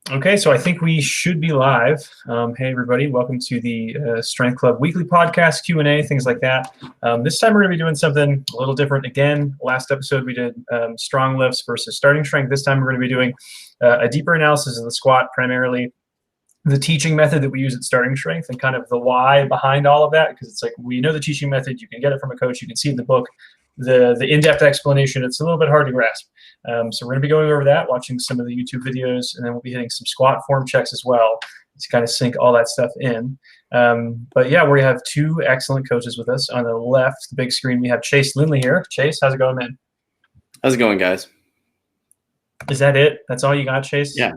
Okay, so I think we should be live. Hey, everybody, welcome to the Strength Club weekly podcast, Q&A, things like that. This time we're going to be doing something a little different again. Last episode we did strong lifts versus starting strength. This time we're going to be doing a deeper analysis of the squat, primarily the teaching method that we use at starting strength and kind of the why behind all of that, because it's like we know the teaching method, you can get it from a coach, you can see it in the book. The in-depth explanation, it's a little bit hard to grasp. So we're going to be going over that, watching some of the YouTube videos, and then we'll be hitting some squat form checks as well to kind of sink all that stuff in. But yeah, we have two excellent coaches with us. On the left, the big screen, we have Chase Lindley here. Chase, how's it going, man? How's it going, guys? Is that it? That's all you got, Chase? Yeah.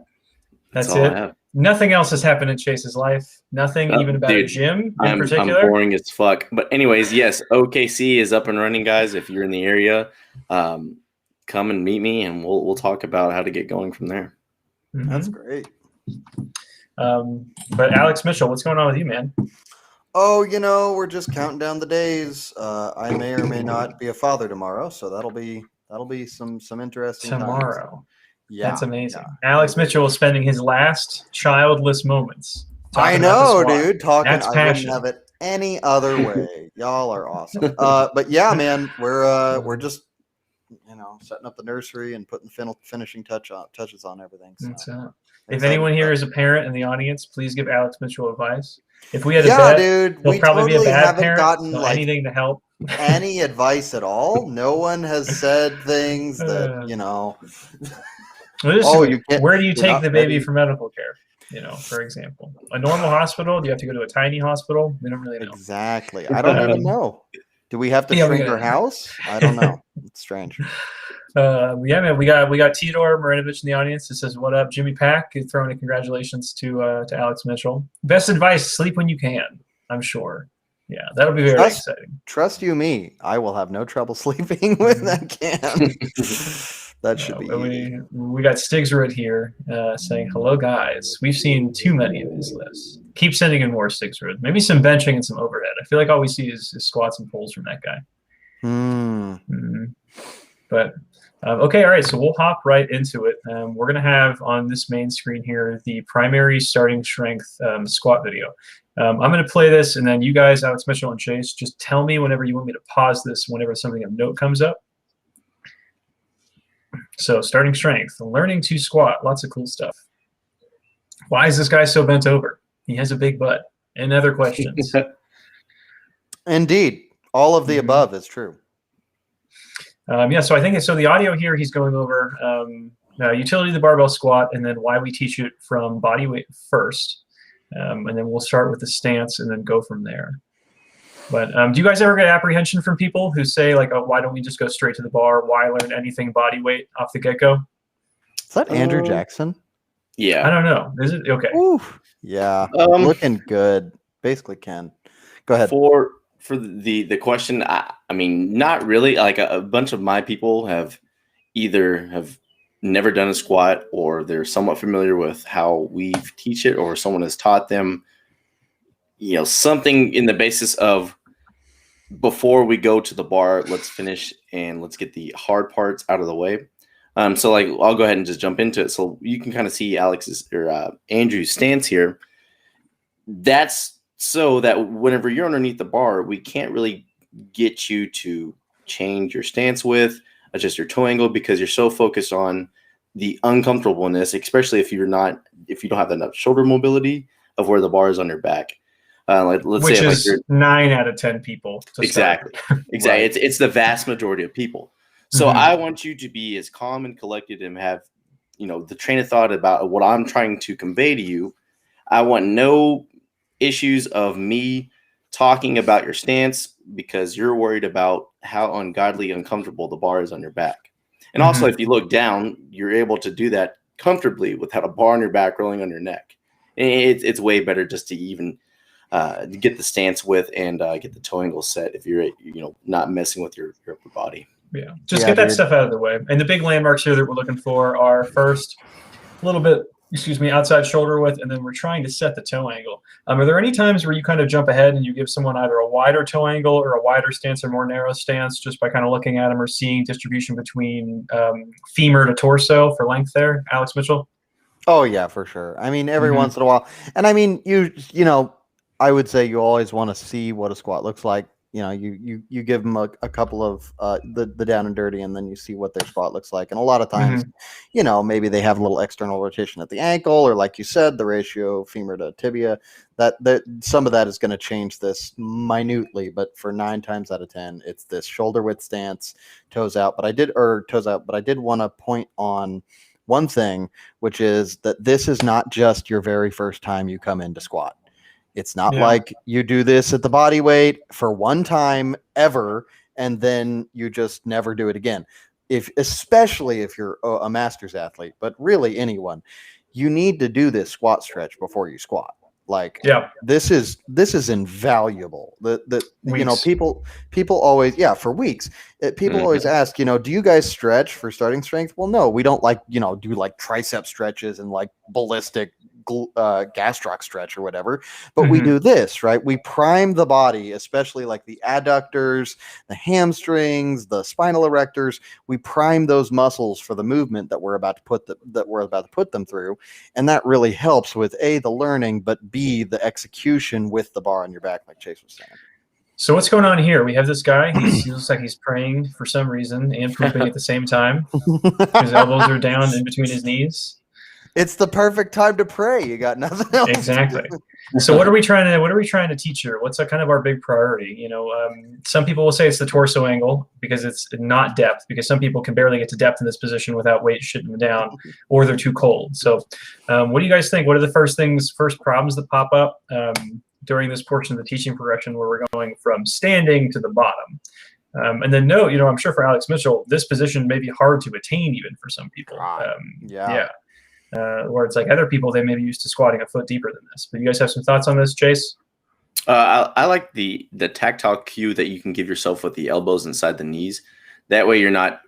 That's it? Nothing else has happened in Chase's life. Nothing even about a gym in particular? I'm boring as fuck. But anyways, yes, OKC is up and running, guys. If you're in the area, come and meet me, and we'll talk about how to get going from there. Mm-hmm. That's great. But Alex Mitchell, what's going on with you, man? Oh, we're just counting down the days. I may or may not be a father tomorrow, so that'll be some interesting tomorrow. Times. Yeah, that's amazing. Yeah. Alex Mitchell is spending his last childless moments. I know, dude. That's I passion. wouldn't have it any other way. Y'all are awesome. But yeah, man, we're just setting up the nursery and putting finishing touches on everything. So. If anyone here is a parent in the audience, please give Alex Mitchell advice. If we had dude, he'll probably totally be a bad haven't parent. Gotten anything to help. Any advice at all? No one has said things that where do you take the baby for medical care? For example, a normal hospital. Do you have to go to a tiny hospital? We don't really know. Exactly. I don't even know. Do we have to shrink our house? I don't know. It's strange. Yeah, man. We got Teodor Marinovich in the audience. It says, "What up, Jimmy Pack?" Throwing in congratulations to Alex Mitchell. Best advice: sleep when you can. I'm sure. Yeah, that'll be very exciting. Trust you me, I will have no trouble sleeping when I can. That should be easy. We got Stigsrud here saying, hello, guys. We've seen too many of these lists. Keep sending in more, Stigsrud. Maybe some benching and some overhead. I feel like all we see is squats and pulls from that guy. But, okay, all right, so we'll hop right into it. We're going to have on this main screen here the primary starting strength squat video. I'm going to play this, and then you guys, Alex Mitchell and Chase, just tell me whenever you want me to pause this, whenever something of note comes up. So starting strength, learning to squat, lots of cool stuff. Why is this guy so bent over? He has a big butt. And other questions. Indeed. All of the above is true. Yeah, so I think so the audio here, he's going over utility of the barbell squat and then why we teach it from body weight first. And then we'll start with the stance and then go from there. But do you guys ever get apprehension from people who say, like, oh, why don't we just go straight to the bar? Why learn anything body weight off the get-go? Is that Andrew Jackson? Yeah. I don't know. Is it? Okay. Oof. Yeah. Looking good. Basically can. Go ahead. For the question, I mean, not really. Like a bunch of my people have never done a squat, or they're somewhat familiar with how we teach it, or someone has taught them something in the basis of, before we go to the bar, let's finish and let's get the hard parts out of the way. So like, I'll go ahead and just jump into it. So you can kind of see Alex's or Andrew's stance here. That's so that whenever you're underneath the bar, we can't really get you to change your stance adjust your toe angle, because you're so focused on the uncomfortableness, especially if you don't have enough shoulder mobility of where the bar is on your back. Which is 9 out of 10 people. Exactly. Exactly. Right. It's the vast majority of people. So I want you to be as calm and collected and have, the train of thought about what I'm trying to convey to you. I want no issues of me talking about your stance because you're worried about how ungodly uncomfortable the bar is on your back. And also, if you look down, you're able to do that comfortably without a bar on your back rolling on your neck. It's way better just to even get the stance with and get the toe angle set if you're not messing with your upper body. Yeah, just get that stuff out of the way. And the big landmarks here that we're looking for are, first, a little bit outside shoulder width, and then we're trying to set the toe angle. Are there any times where you kind of jump ahead and you give someone either a wider toe angle or a wider stance or more narrow stance just by kind of looking at them or seeing distribution between femur to torso for length there, Alex Mitchell? Oh yeah, for sure. I mean, every once in a while, and I mean, you know, I would say you always want to see what a squat looks like. You know, you give them a couple of the down and dirty, and then you see what their squat looks like. And a lot of times, you know, maybe they have a little external rotation at the ankle, or like you said, the ratio femur to tibia. That some of that is going to change this minutely, but for 9 times out of 10, it's this shoulder width stance, toes out. But I did want to point on one thing, which is that this is not just your very first time you come into squat. It's not like you do this at the body weight for one time ever, and then you just never do it again. Especially if you're a master's athlete, but really anyone, you need to do this squat stretch before you squat. Like, this is invaluable. You know, people always, for weeks, people always ask, you know, do you guys stretch for starting strength? Well, no, we don't do like tricep stretches and like ballistic gastroc stretch or whatever, but we do this, right? We prime the body, especially like the adductors, the hamstrings, the spinal erectors. We prime those muscles for the movement that we're about to put them through, and that really helps with A, the learning, but B, the execution with the bar on your back, like Chase was saying. So what's going on here? We have this guy. He looks like he's praying for some reason and pooping at the same time. His elbows are down in between his knees. It's the perfect time to pray. You got nothing else. Exactly. So what are we trying to teach here? What's kind of our big priority? You know, some people will say it's the torso angle because it's not depth, because some people can barely get to depth in this position without weight shitting them down, or they're too cold. So what do you guys think? What are the first problems that pop up during this portion of the teaching progression where we're going from standing to the bottom? And then note, you know, I'm sure for Alex Mitchell, this position may be hard to attain even for some people. Where it's like other people, they may be used to squatting a foot deeper than this. But you guys have some thoughts on this, Chase? I like the tactile cue that you can give yourself with the elbows inside the knees. That way you're not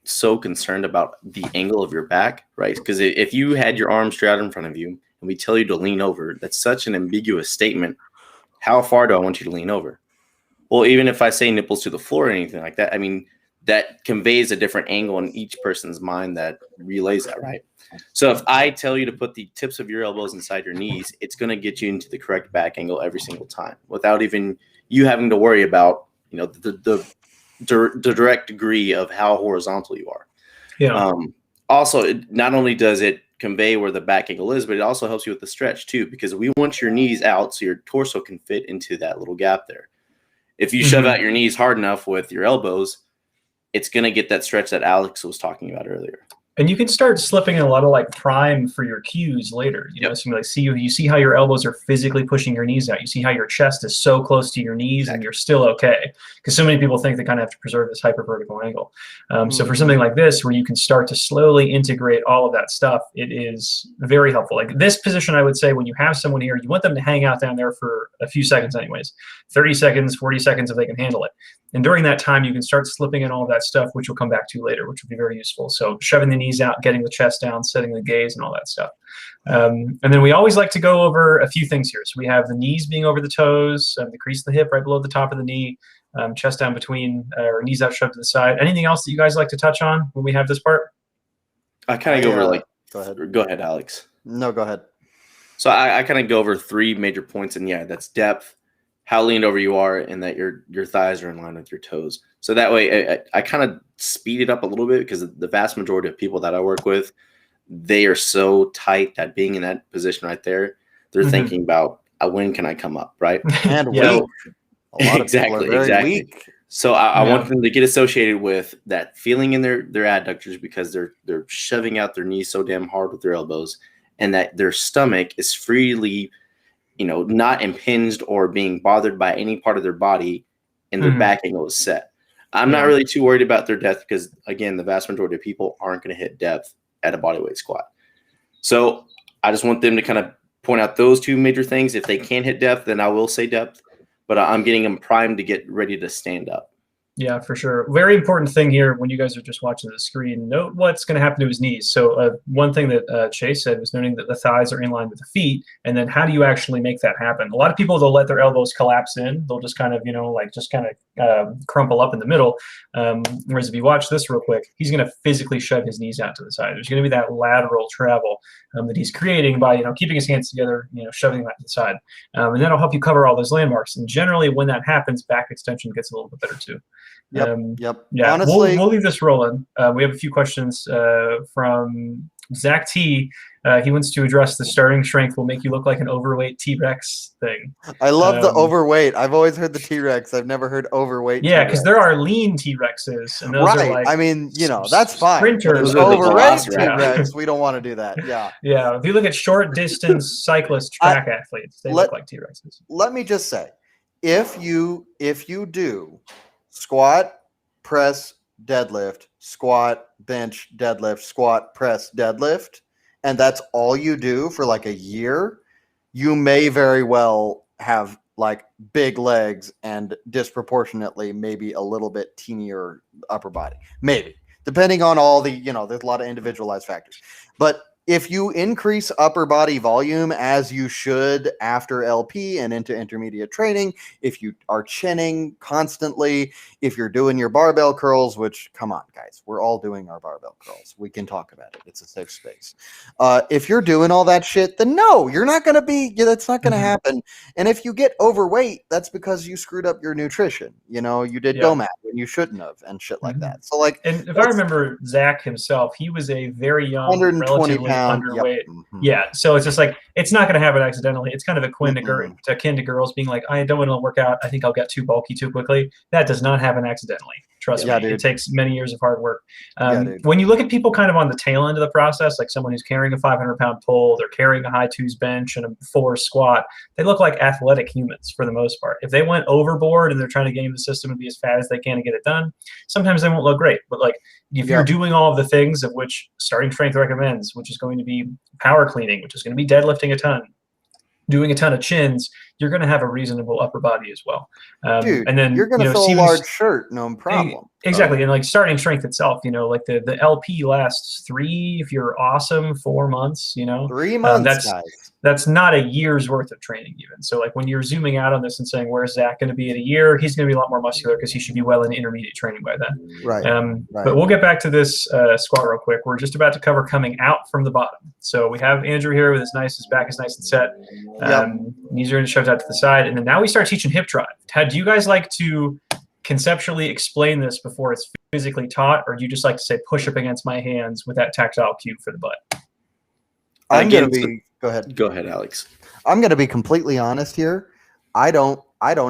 so concerned about the angle of your back, right? Because if you had your arms straight out in front of you and we tell you to lean over, that's such an ambiguous statement. How far do I want you to lean over? Well, even if I say nipples to the floor or anything like that, I mean, that conveys a different angle in each person's mind that relays that, right? So if I tell you to put the tips of your elbows inside your knees, it's going to get you into the correct back angle every single time without even you having to worry about, you know, the direct degree of how horizontal you are. Yeah. Also, not only does it convey where the back angle is, but it also helps you with the stretch too, because we want your knees out so your torso can fit into that little gap there. If you shove out your knees hard enough with your elbows, it's going to get that stretch that Alex was talking about earlier. And you can start slipping in a lot of like prime for your cues later. You know, so you like you see how your elbows are physically pushing your knees out. You see how your chest is so close to your knees and you're still okay. Because so many people think they kind of have to preserve this hypervertical angle. So for something like this, where you can start to slowly integrate all of that stuff, it is very helpful. Like this position, I would say when you have someone here, you want them to hang out down there for a few seconds anyways, 30 seconds, 40 seconds if they can handle it. And during that time, you can start slipping in all of that stuff, which we'll come back to later, which will be very useful. So shoving the knees out, getting the chest down, setting the gaze, and all that stuff. And then we always like to go over a few things here. So we have the knees being over the toes, the crease of the hip right below the top of the knee, chest down between, or knees out shoved to the side. Anything else that you guys like to touch on when we have this part? I kind of go over like, go ahead. Go ahead, Alex. No, go ahead. So I kind of go over 3 major points, and that's depth, how leaned over you are, and that your thighs are in line with your toes. So that way I kind of speed it up a little bit, because the vast majority of people that I work with, they are so tight that being in that position right there, they're thinking about when can I come up, right? And weak. A lot of exactly, people are very weak. So I want them to get associated with that feeling in their adductors, because they're shoving out their knees so damn hard with their elbows, and that their stomach is freely, not impinged or being bothered by any part of their body, and their back angle is set. I'm not really too worried about their depth, because again, the vast majority of people aren't going to hit depth at a bodyweight squat. So I just want them to kind of point out those 2 major things. If they can't hit depth, then I will say depth, but I'm getting them primed to get ready to stand up. Yeah, for sure. Very important thing here when you guys are just watching the screen, note what's going to happen to his knees. So one thing that Chase said was noting that the thighs are in line with the feet, and then how do you actually make that happen? A lot of people, they'll let their elbows collapse in. They'll just kind of, crumple up in the middle. Whereas if you watch this real quick, he's going to physically shove his knees out to the side. There's going to be that lateral travel that he's creating by, keeping his hands together, shoving them out to the side. And that'll help you cover all those landmarks. And generally when that happens, back extension gets a little bit better too. Yep. Yeah, Honestly, we'll leave this rolling. We have a few questions from Zach T. He wants to address the starting strength will make you look like an overweight T-Rex thing. I love the overweight. I've always heard the T-Rex. I've never heard overweight. Yeah, because there are lean T-Rexes, and those are like, I mean, that's fine. Sprinters, overweight T-Rex. We don't want to do that. Yeah. Yeah. If you look at short distance cyclist track athletes, they look like T-Rexes. Let me just say, if you do squat, press, deadlift, squat, bench, deadlift, squat, press, deadlift, and that's all you do for like a year, you may very well have like big legs and disproportionately maybe a little bit teenier upper body. Maybe. Depending on all the, there's a lot of individualized factors. But if you increase upper body volume as you should after LP and into intermediate training, if you are chinning constantly, if you're doing your barbell curls, which, come on, guys, we're all doing our barbell curls. We can talk about it. It's a safe space. If you're doing all that shit, then no, you're not going to be, that's not going to happen. And if you get overweight, that's because you screwed up your nutrition. You did GOMAT when you shouldn't have and shit like that. So and if I remember Zach himself, he was a very young, 120 relatively underweight. Yeah. So it's just like, it's not going to happen accidentally. It's kind of akin to girls being like, I don't want to work out. I think I'll get too bulky too quickly. That does not happen accidentally. Trust me. Dude. It takes many years of hard work. When you look at people kind of on the tail end of the process, like someone who's carrying a 500-pound pull, they're carrying a high twos bench and a 4 squat, they look like athletic humans for the most part. If they went overboard and they're trying to game the system and be as fat as they can to get it done, sometimes they won't look great. But like if you're doing all of the things of which starting strength recommends, which is going to be power cleaning, which is going to be deadlifting a ton, doing a ton of chins, you're going to have a reasonable upper body as well. Dude, and then you're going to fill a large shirt, no problem. Exactly. And like starting strength itself, like the LP lasts 3, if you're awesome, 4 months, 3 months, guys. That's not a year's worth of training even. So like when you're zooming out on this and saying, where's Zach going to be in a year? He's going to be a lot more muscular because he should be well in intermediate training by then. Right. But we'll get back to this squat real quick. We're just about to cover coming out from the bottom. So we have Andrew here with his back is nice and set. Knees are going to shove out to the side. And then now we start teaching hip drive. Do you guys like to conceptually explain this before it's physically taught, or do you just like to say push up against my hands with that tactile cue for the butt? Go ahead, Alex. I'm going to be completely honest here. I don't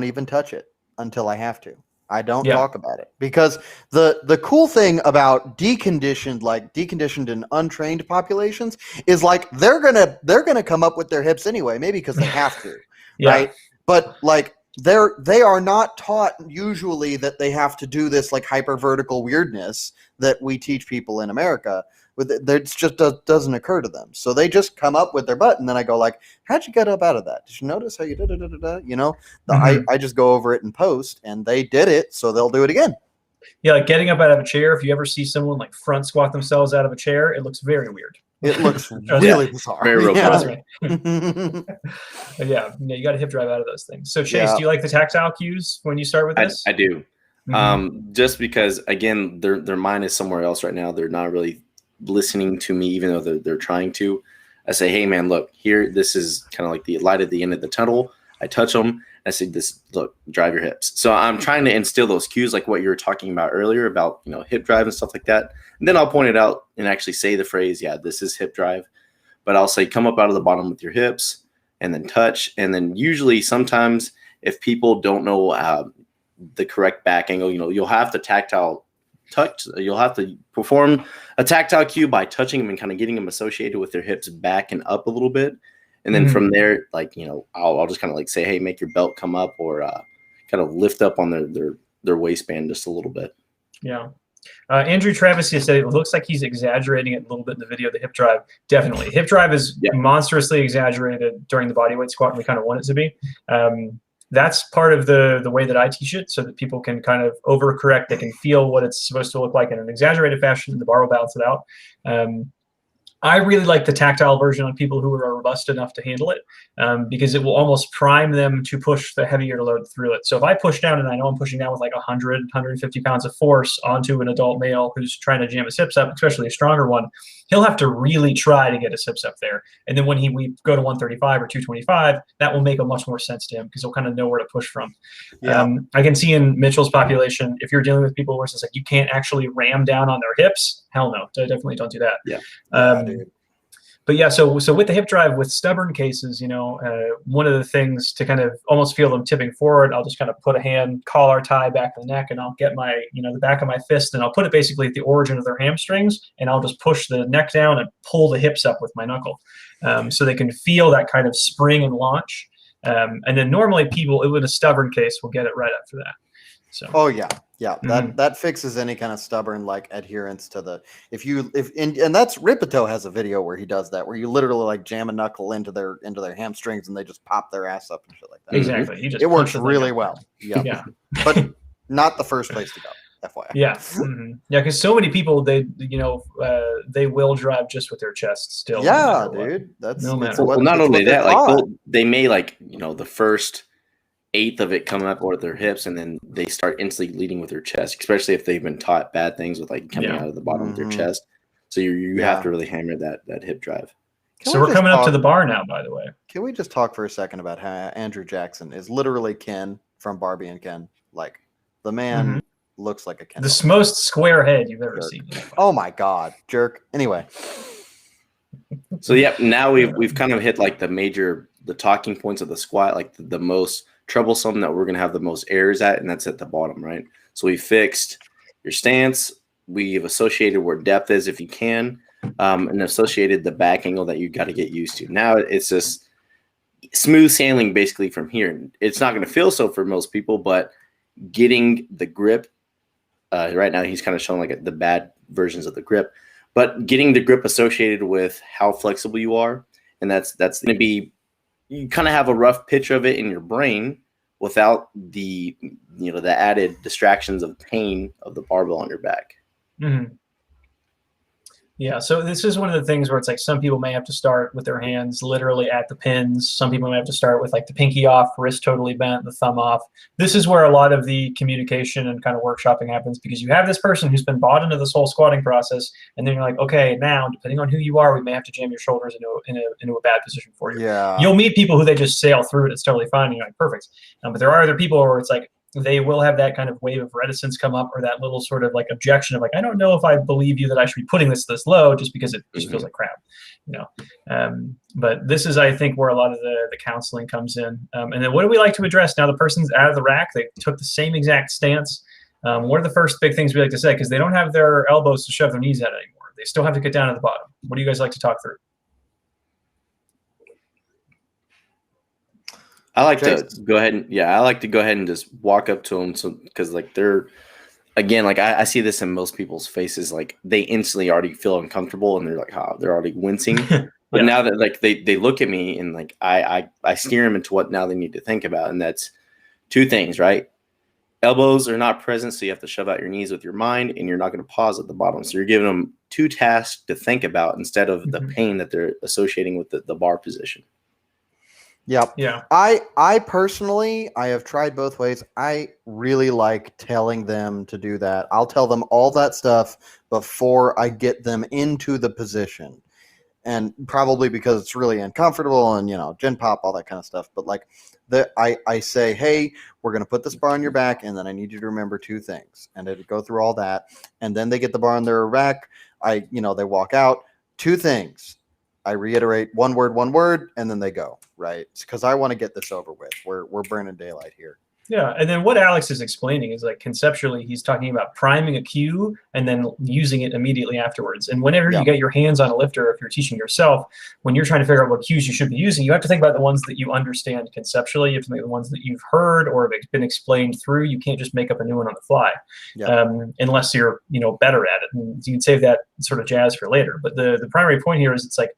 even touch it until I have to. I don't talk about it because the cool thing about deconditioned and untrained populations is like they're gonna come up with their hips anyway, maybe because they have to, right? But like they are not taught usually that they have to do this like hyper vertical weirdness that we teach people in America. It just doesn't occur to them. So they just come up with their butt, and then I go like, how'd you get up out of that? Did you notice how you did it? I just go over it in post, and they did it, so they'll do it again. Yeah, like getting up out of a chair. If you ever see someone like front squat themselves out of a chair, it looks very weird. It looks really bizarre. Very robust. Yeah, you got to hip drive out of those things. So Chase, do you like the tactile cues when you start with this? I do. Just because again, their mind is somewhere else right now. They're not really listening to me, even though they're trying to. I say, hey man, look here. This is kind of like the light at the end of the tunnel. I touch them. I say, look, drive your hips. So I'm trying to instill those cues, like what you were talking about earlier about hip drive and stuff like that. And then I'll point it out and actually say the phrase, yeah, this is hip drive. But I'll say, come up out of the bottom with your hips, and then touch. And then usually, sometimes if people don't know the correct back angle, you'll have to tactile touch. You'll have to perform a tactile cue by touching them and kind of getting them associated with their hips back and up a little bit. And then from there, like, I'll just kind of like say, hey, make your belt come up, or kind of lift up on their waistband just a little bit. Yeah. Andrew Travis said it looks like he's exaggerating it a little bit in the video, the hip drive. Definitely. Hip drive is monstrously exaggerated during the bodyweight squat, and we kind of want it to be. that's part of the way that I teach it, so that people can kind of overcorrect. They can feel what it's supposed to look like in an exaggerated fashion. The bar will balance it out. I really like the tactile version on people who are robust enough to handle it, because it will almost prime them to push the heavier load through it. So if I push down, and I know I'm pushing down with like 100, 150 pounds of force onto an adult male who's trying to jam his hips up, especially a stronger one, he'll have to really try to get his hips up there. And then when we go to 135 or 225, that will make a much more sense to him, because he'll kind of know where to push from. Yeah. I can see in Mitchell's population, if you're dealing with people where it's like you can't actually ram down on their hips, hell no, definitely don't do that. Yeah. But yeah, so with the hip drive, with stubborn cases, one of the things to kind of almost feel them tipping forward, I'll just kind of put a hand collar tie back the neck, and I'll get my, the back of my fist, and I'll put it basically at the origin of their hamstrings, and I'll just push the neck down and pull the hips up with my knuckle, so they can feel that kind of spring and launch. And then normally people, with a stubborn case, will get it right after that. So. Oh yeah. That fixes any kind of stubborn like adherence to the and that's Ripito has a video where he does that, where you literally like jam a knuckle into their hamstrings and they just pop their ass up and shit like that. Exactly. It works really well. Yep. Yeah. But not the first place to go. FYI. Yeah. Yeah, because so many people they will drive just with their chest still. Yeah, dude. That's no matter. Well, not only that, like they may like the first eighth of it come up with their hips, and then they start instantly leading with their chest, especially if they've been taught bad things with like coming out of the bottom of their chest. So you have to really hammer that hip drive. So we're coming up to the bar now, by the way. Can we just talk for a second about how Andrew Jackson is literally Ken from Barbie and Ken? Like the man looks like a Ken. The most square head you've ever seen. Oh my God, jerk. Anyway. So yeah, now we've kind of hit like the talking points of the squat, like the most troublesome that we're going to have the most errors at, and that's at the bottom, right? So we fixed your stance. We've associated where depth is if you can, and associated the back angle that you got to get used to. Now it's just smooth sailing basically from here. It's not going to feel so for most people, but getting the grip, right now he's kind of showing like the bad versions of the grip, but getting the grip associated with how flexible you are, and that's going to be, you kind of have a rough picture of it in your brain without the the added distractions of pain of the barbell on your back. Mm-hmm. Yeah, so this is one of the things where it's like some people may have to start with their hands literally at the pins. Some people may have to start with like the pinky off, wrist totally bent, the thumb off. This is where a lot of the communication and kind of workshopping happens, because you have this person who's been bought into this whole squatting process, and then you're like, okay, now depending on who you are, we may have to jam your shoulders into a bad position for you. Yeah. You'll meet people who they just sail through it. It's totally fine. And you're like, perfect. But there are other people where it's like, they will have that kind of wave of reticence come up, or that little sort of like objection of like, I don't know if I believe you that I should be putting this low, just because it just feels like crap, but this is, I think, where a lot of the counseling comes in. And then what do we like to address now? The person's out of the rack, they took the same exact stance. What are the first big things we like to say? Because they don't have their elbows to shove their knees at anymore. They still have to get down at the bottom. What do you guys like to talk through? I like to go ahead and just walk up to them, so because like they're, again, like I see this in most people's faces, like they instantly already feel uncomfortable and they're like, they're already wincing. But now that like they look at me and like I steer them into what now they need to think about, and that's two things, right? Elbows are not present, so you have to shove out your knees with your mind, and you're not going to pause at the bottom. So you're giving them two tasks to think about instead of the pain that they're associating with the bar position. Yep. Yeah. I personally, I have tried both ways. I really like telling them to do that. I'll tell them all that stuff before I get them into the position. And probably because it's really uncomfortable and, gen pop, all that kind of stuff. But like I say, hey, we're going to put this bar on your back, and then I need you to remember two things. And they go through all that. And then they get the bar on their back. They walk out. Two things. I reiterate one word, and then they go, right? Because I want to get this over with. We're burning daylight here. Yeah, and then what Alex is explaining is like conceptually, he's talking about priming a cue and then using it immediately afterwards. And whenever you get your hands on a lifter, if you're teaching yourself, when you're trying to figure out what cues you should be using, you have to think about the ones that you understand conceptually. You have to think of the ones that you've heard or have been explained through. You can't just make up a new one on the fly, unless you're better at it. And you can save that sort of jazz for later. But the primary point here is it's like,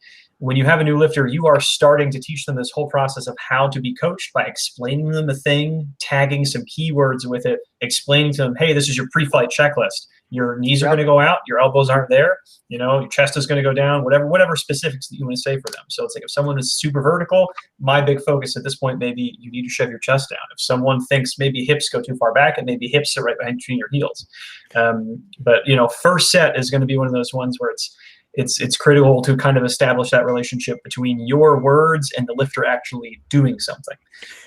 when you have a new lifter, you are starting to teach them this whole process of how to be coached by explaining them a thing, tagging some keywords with it, explaining to them, hey, this is your pre-flight checklist. Your knees are going to go out, your elbows aren't there, your chest is going to go down, whatever specifics that you want to say for them. So it's like if someone is super vertical, my big focus at this point may be you need to shove your chest down. If someone thinks maybe hips go too far back, and maybe hips are right behind between your heels. But first set is going to be one of those ones where it's critical to kind of establish that relationship between your words and the lifter actually doing something.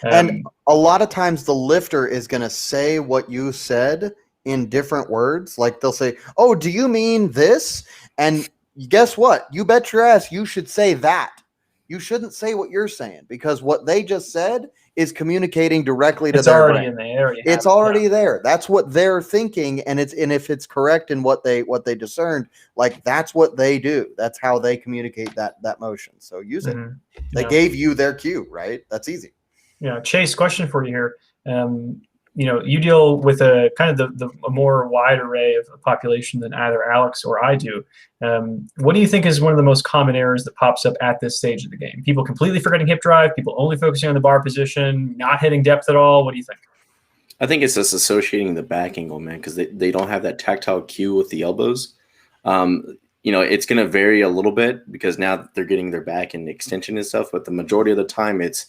And a lot of times the lifter is going to say what you said in different words. Like they'll say, oh, do you mean this? And guess what? You bet your ass you should say that. You shouldn't say what you're saying, because what they just said is communicating directly to their brain. In the area. It's already there. That's what they're thinking, and if it's correct in what they discerned, like that's what they do. That's how they communicate that motion. So use it. They gave you their cue, right? That's easy. Chase, question for you here. You deal with a kind of a more wide array of the population than either Alex or I do. What do you think is one of the most common errors that pops up at this stage of the game? People completely forgetting hip drive, people only focusing on the bar position, not hitting depth at all. What do you think? I think it's just associating the back angle, man, because they don't have that tactile cue with the elbows. It's going to vary a little bit because now they're getting their back and extension and stuff, but the majority of the time it's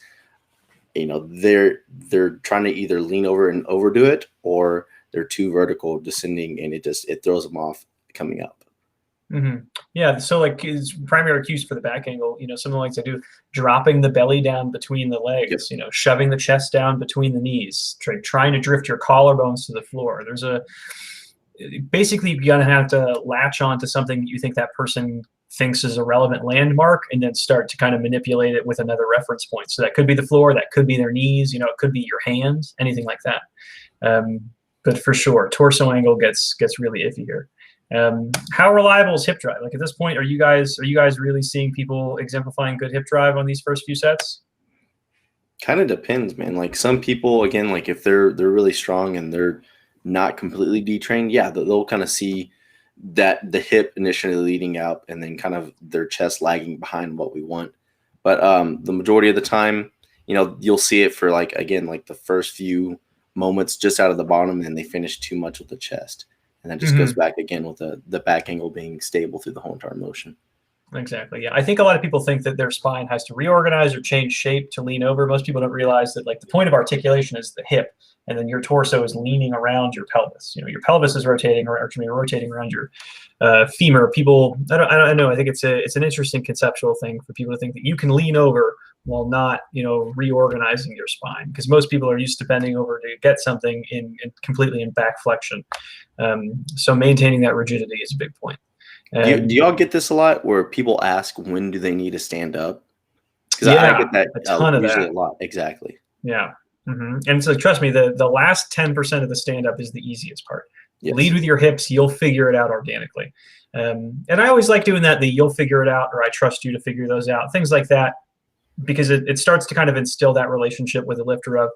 they're trying to either lean over and overdo it, or they're too vertical descending, and it throws them off coming up. Yeah, so like his primary cues for the back angle, something like to do dropping the belly down between the legs, shoving the chest down between the knees, trying to drift your collarbones to the floor. Basically you're gonna have to latch on to something that you think that person thinks is a relevant landmark, and then start to kind of manipulate it with another reference point. So that could be the floor, that could be their knees, it could be your hands, anything like that. But for sure, torso angle gets really iffy here. How reliable is hip drive? Like at this point, are you guys really seeing people exemplifying good hip drive on these first few sets? Kind of depends, man. Like some people, again, like if they're really strong and they're not completely detrained, yeah, they'll kind of see that the hip initially leading out and then kind of their chest lagging behind what we want. But the majority of the time, you'll see it for like the first few moments just out of the bottom, and they finish too much with the chest. And that just goes back again with the back angle being stable through the whole entire motion. Exactly. Yeah. I think a lot of people think that their spine has to reorganize or change shape to lean over. Most people don't realize that like the point of articulation is the hip, and then your torso is leaning around your pelvis. Your pelvis is rotating around your femur. People, I don't know. I think it's an interesting conceptual thing for people to think that you can lean over while not, reorganizing your spine, because most people are used to bending over to get something completely in back flexion. So maintaining that rigidity is a big point. Do y'all get this a lot where people ask when do they need to stand up? Because I get that a ton of usually that. A lot. Exactly. Yeah. And so trust me, the last 10% of the stand up is the easiest part. Yes. Lead with your hips, you'll figure it out organically. And I always like doing that, the you'll figure it out, or I trust you to figure those out, things like that, because it starts to kind of instill that relationship with the lifter of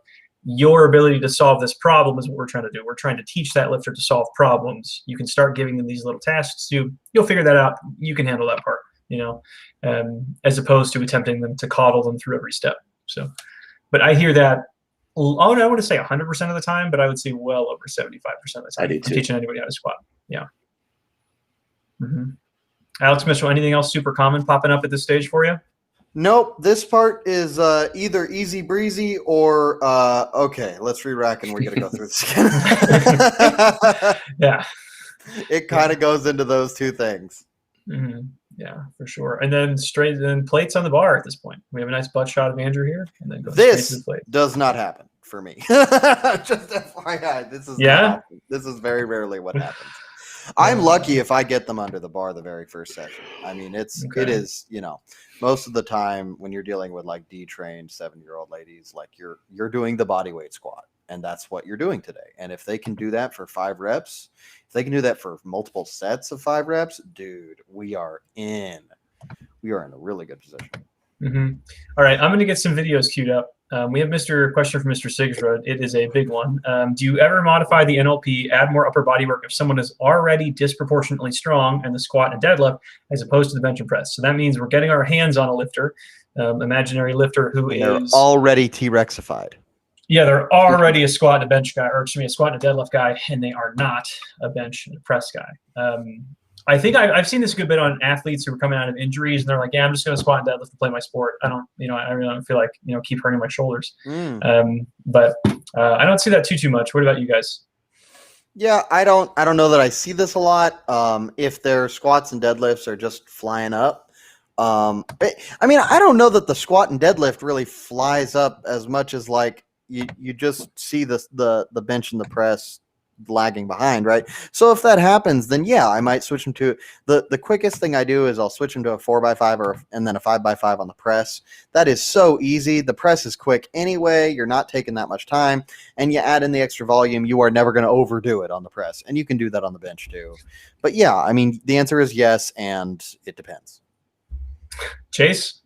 your ability to solve this problem is what we're trying to do. We're trying to teach that lifter to solve problems. You can start giving them these little tasks to do. You'll figure that out. You can handle that part, as opposed to attempting them to coddle them through every step. So, but I hear that, I want to say 100% of the time, but I would say well over 75% of the time. I do too. I'm teaching anybody how to squat. Yeah. Alex Mitchell, anything else super common popping up at this stage for you? Nope. This part is either easy breezy or okay, let's re-rack and we're going to go through this again. Yeah. It kind of goes into those two things. Yeah, for sure. And then plates on the bar at this point. We have a nice butt shot of Andrew here, and then go straight to the plate. Does not happen for me. Just FYI, this is very rarely what happens. I'm lucky if I get them under the bar the very first session. I mean, it is, most of the time when you're dealing with like detrained 7-year-old ladies, like you're doing the body weight squat, and that's what you're doing today. And if they can do that for 5 reps, if they can do that for multiple sets of 5 reps, dude, we are in a really good position. All right, I'm going to get some videos queued up. We have question from Mr. Sigsrud. It is a big one. Do you ever modify the NLP, add more upper body work if someone is already disproportionately strong in the squat and deadlift as opposed to the bench and press? So that means we're getting our hands on a lifter, imaginary lifter They're already T-Rexified. Yeah, they're already a squat and a bench guy, or excuse me, a squat and a deadlift guy, and they are not a bench and a press guy. I think I've seen this a good bit on athletes who are coming out of injuries, and they're like, "Yeah, I'm just going to squat and deadlift to play my sport. I really don't feel like keep hurting my shoulders." But I don't see that too much. What about you guys? Yeah, I don't know that I see this a lot. If their squats and deadlifts are just flying up, I don't know that the squat and deadlift really flies up as much as like you just see the bench and the press lagging behind, right? So if that happens, then yeah, I might switch them to the quickest thing I do is I'll switch them to a 4x5 and then a 5x5 on the press. That is so easy. The press is quick anyway. You're not taking that much time, and you add in the extra volume. You are never going to overdo it on the press, and you can do that on the bench too. But yeah, I mean, the answer is yes, and it depends. Chase?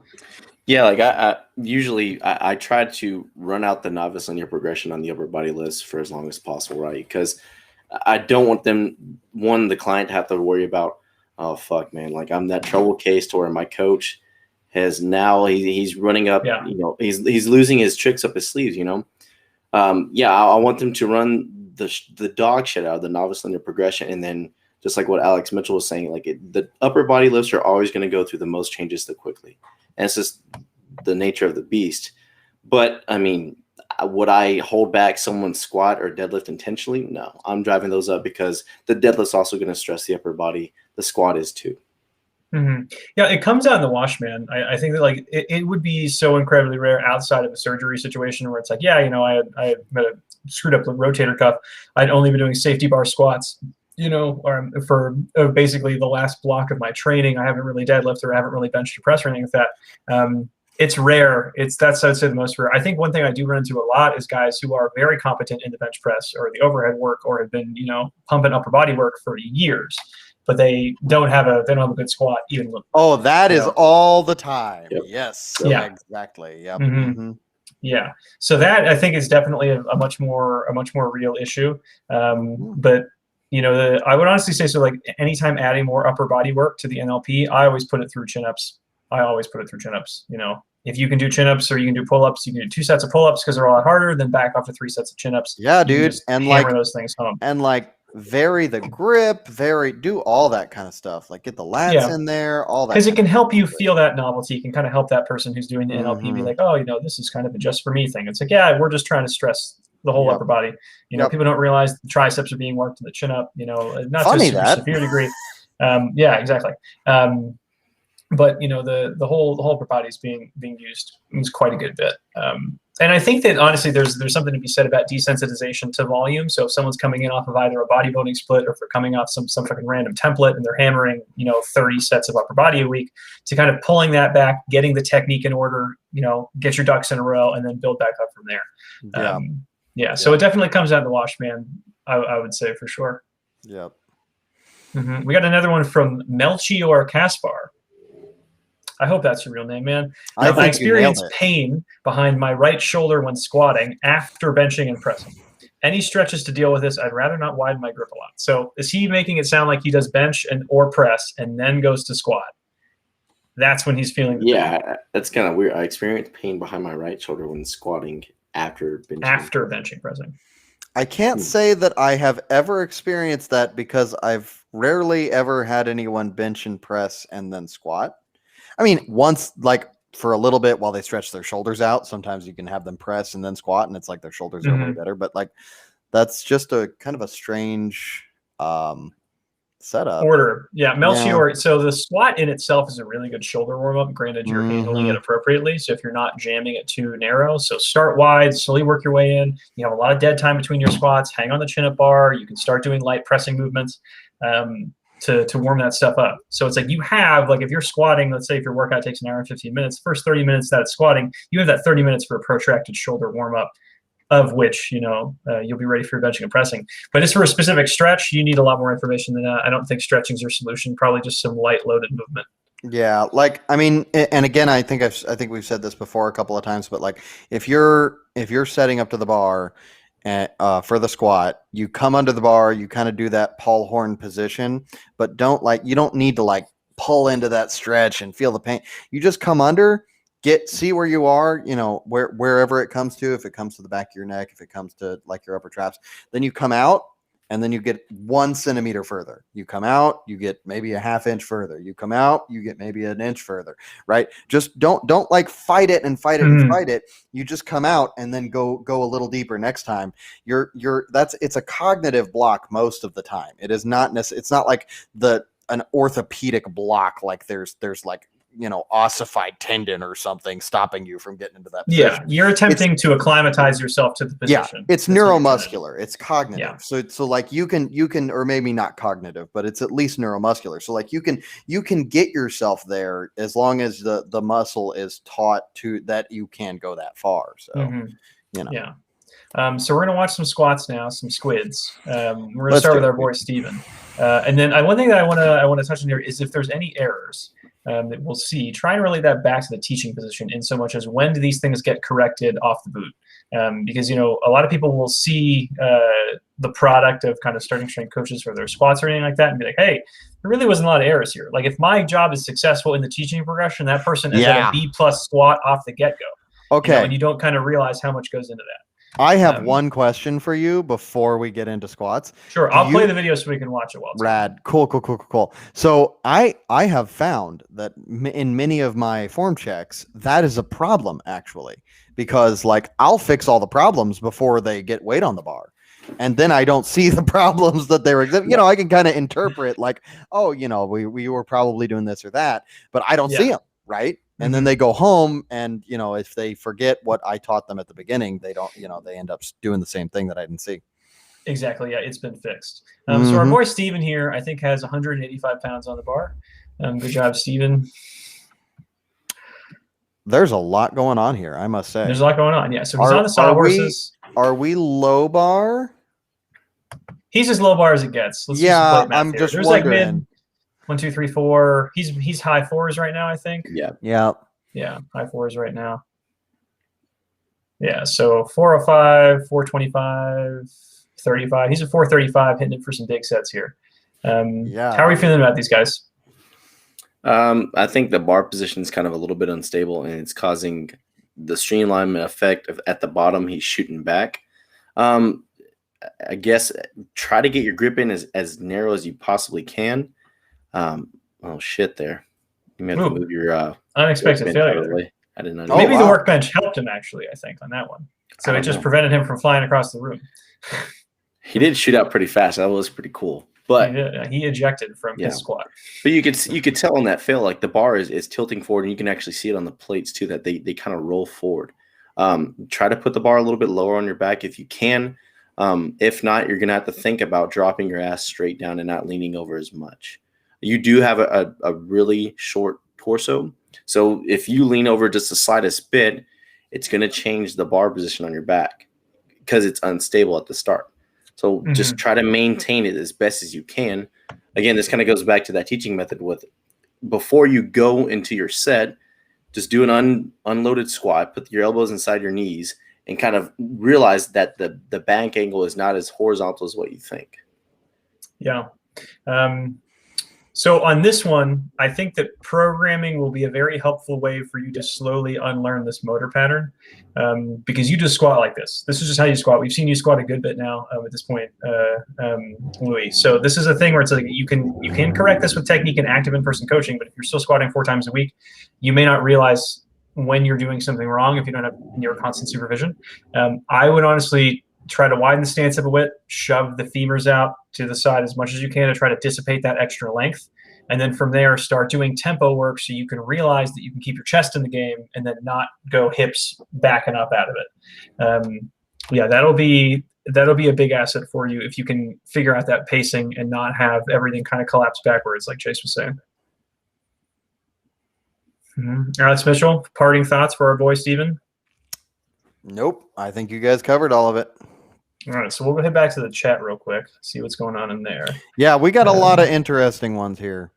Yeah, like I usually try to run out the novice linear progression on the upper body list for as long as possible, right? Because I don't want the client to have to worry about, oh fuck, man, like I'm that trouble case to where my coach has now he's running up, he's losing his tricks up his sleeves, I want them to run the dog shit out of the novice linear progression, and then just like what Alex Mitchell was saying, like the upper body lifts are always going to go through the most changes the quickly. And it's just the nature of the beast. But, I mean, would I hold back someone's squat or deadlift intentionally? No. I'm driving those up because the deadlift's also going to stress the upper body. The squat is too. Mm-hmm. Yeah, it comes out in the wash, man. I think that like it would be so incredibly rare outside of a surgery situation where it's like, I had screwed up the rotator cuff. I'd only been doing safety bar squats, or for basically the last block of my training. I haven't really deadlifted or I haven't really benched or pressed or anything like that. It's rare. That's, I'd say, the most rare. I think one thing I do run into a lot is guys who are very competent in the bench press or the overhead work or have been, pumping upper body work for years, but they don't have a good squat even. Oh, that is all the time. Yep. Yes. Yeah. Exactly. Yep. Mm-hmm. Mm-hmm. Yeah. So that I think is definitely a much more real issue. But I would honestly say, so like anytime adding more upper body work to the NLP, I always put it through chin-ups. If you can do chin-ups or you can do pull-ups, you can do 2 sets of pull-ups because they're a lot harder, then back off to 3 sets of chin-ups. Yeah, dude. And hammer those things home. And like vary the grip, do all that kind of stuff. Like get the lats in there, all that. Because it can help you feel that novelty. It can kind of help that person who's doing the NLP be like, oh, this is kind of a just for me thing. It's like, we're just trying to stress the whole upper body. People don't realize the triceps are being worked in the chin up, not Funny to a severe degree. Yeah, exactly. But the whole upper body is being used quite a good bit. And I think that honestly, there's something to be said about desensitization to volume. So if someone's coming in off of either a bodybuilding split or if they're coming off some fucking random template and they're hammering 30 sets of upper body a week, to kind of pulling that back, getting the technique in order, get your ducks in a row, and then build back up from there. So it definitely comes out in the wash, man. I would say for sure. Yep. Mm-hmm. We got another one from Melchior Kaspar. I hope that's your real name, man. I experience pain behind my right shoulder when squatting after benching and pressing. Any stretches to deal with this? I'd rather not widen my grip a lot. So is he making it sound like he does bench or press and then goes to squat? That's when he's feeling the pain. That's kind of weird. I experience pain behind my right shoulder when squatting after benching. Pressing. I can't say that I have ever experienced that because I've rarely ever had anyone bench and press and then squat. I mean, once, like for a little bit while they stretch their shoulders out, sometimes you can have them press and then squat and it's like their shoulders are way better. But like, that's just a kind of a strange setup. Order. Yeah. Melchior. Yeah. So the squat in itself is a really good shoulder warm up. Granted, you're handling it appropriately. So if you're not jamming it too narrow, so start wide, slowly work your way in. You have a lot of dead time between your squats, hang on the chin up bar. You can start doing light pressing movements. To warm that stuff up. So it's like you have, like if you're squatting, let's say if your workout takes an hour and 15 minutes, first 30 minutes that it's squatting, you have that 30 minutes for a protracted shoulder warm up, of which, you'll be ready for your benching and pressing. But just for a specific stretch, you need a lot more information than that. I don't think stretching is your solution, probably just some light loaded movement. Yeah, like I mean, and again, I think we've said this before a couple of times, but like if you're setting up to the bar, for the squat, you come under the bar, you kind of do that Paul Horn position, but you don't need to like pull into that stretch and feel the pain. You just come under, see where you are, wherever it comes to. If it comes to the back of your neck, if it comes to like your upper traps, then you come out. And then you get 1 centimeter further. You come out, you get maybe a ½ inch further. You come out, you get maybe an inch further, right? Just don't like fight it and fight it and fight it. You just come out and then go a little deeper next time. It's a cognitive block most of the time. It is not it's not like an orthopedic block, like there's like ossified tendon or something stopping you from getting into that position. Yeah, you're attempting to acclimatize yourself to the position. Yeah, it's neuromuscular. It's cognitive. Yeah. So like you can, or maybe not cognitive, but it's at least neuromuscular. So like you can get yourself there as long as the muscle is taught to that you can go that far. So Yeah. So we're gonna watch some squats now, some squids. We're gonna start with our boy Steven. And then one thing that I want to touch on here is if there's any errors that we'll see, try and relate that back to the teaching position in so much as when do these things get corrected off the boot? Because a lot of people will see the product of kind of starting strength coaches for their squats or anything like that and be like, hey, there really wasn't a lot of errors here. Like if my job is successful in the teaching progression, that person is at a B+ squat off the get-go. Okay. And you don't kind of realize how much goes into that. I have one question for you before we get into squats. Sure, I'll play the video so we can watch it while it's rad. Cool. So I have found that in many of my form checks, that is a problem actually, because like I'll fix all the problems before they get weight on the bar. And then I don't see the problems that they were exhibiting. I can kind of interpret like, oh, we were probably doing this or that, but I don't see them, right? And then they go home and, if they forget what I taught them at the beginning, they don't, they end up doing the same thing that I didn't see. Exactly. Yeah, it's been fixed. So our boy Steven here, I think, has 185 pounds on the bar. Good job, Steven. There's a lot going on here, I must say. There's a lot going on. Yeah. So he's on the sawhorses. Are we low bar? He's as low bar as it gets. Let's I'm just There's wondering. Like mid 1, 2, 3, 4. He's high 4s right now, I think. Yeah. High 4s right now. Yeah. So 405, 425, 35. He's a 435, hitting it for some big sets here. How are we feeling about these guys? I think the bar position is kind of a little bit unstable, and it's causing the streamline effect at the bottom. He's shooting back. I guess try to get your grip in as narrow as you possibly can. Oh shit! There, you may have to move your unexpected failure. I didn't know. Maybe the workbench helped him actually. I think on that one, so it just prevented him from flying across the room. He did shoot out pretty fast. That was pretty cool. But he ejected from his squat. But you could tell on that fail, like the bar is tilting forward, and you can actually see it on the plates too, that they kind of roll forward. Try to put the bar a little bit lower on your back if you can. If not, you're gonna have to think about dropping your ass straight down and not leaning over as much. You do have a really short torso, so if you lean over just the slightest bit, it's gonna change the bar position on your back because it's unstable at the start. So just try to maintain it as best as you can. Again, this kind of goes back to that teaching method with before you go into your set, just do an unloaded squat, put your elbows inside your knees, and kind of realize that the bank angle is not as horizontal as what you think. Yeah. So on this one, I think that programming will be a very helpful way for you to slowly unlearn this motor pattern, because you just squat like this. This is just how you squat. We've seen you squat a good bit now at this point, Louis. So this is a thing where it's like you can correct this with technique and active in-person coaching, but if you're still squatting 4 times a week, you may not realize when you're doing something wrong if you don't have near constant supervision. I would honestly try to widen the stance up a bit, shove the femurs out to the side as much as you can to try to dissipate that extra length. And then from there, start doing tempo work so you can realize that you can keep your chest in the game and then not go hips backing up out of it. That'll be a big asset for you if you can figure out that pacing and not have everything kind of collapse backwards like Chase was saying. Alex Mitchell, parting thoughts for our boy Steven? Nope. I think you guys covered all of it. All right, so we'll head back to the chat real quick, see what's going on in there. Yeah, we got a lot of interesting ones here.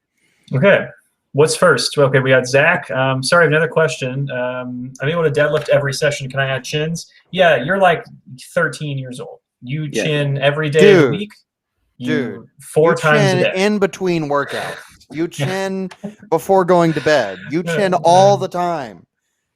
Okay. What's first? Okay, we got Zach. Sorry, another question. I'm able to deadlift every session. Can I add chins? Yeah, you're like 13 years old. You chin every day of the week. Dude, four times a chin day. in between workouts. You chin before going to bed. You chin all the time.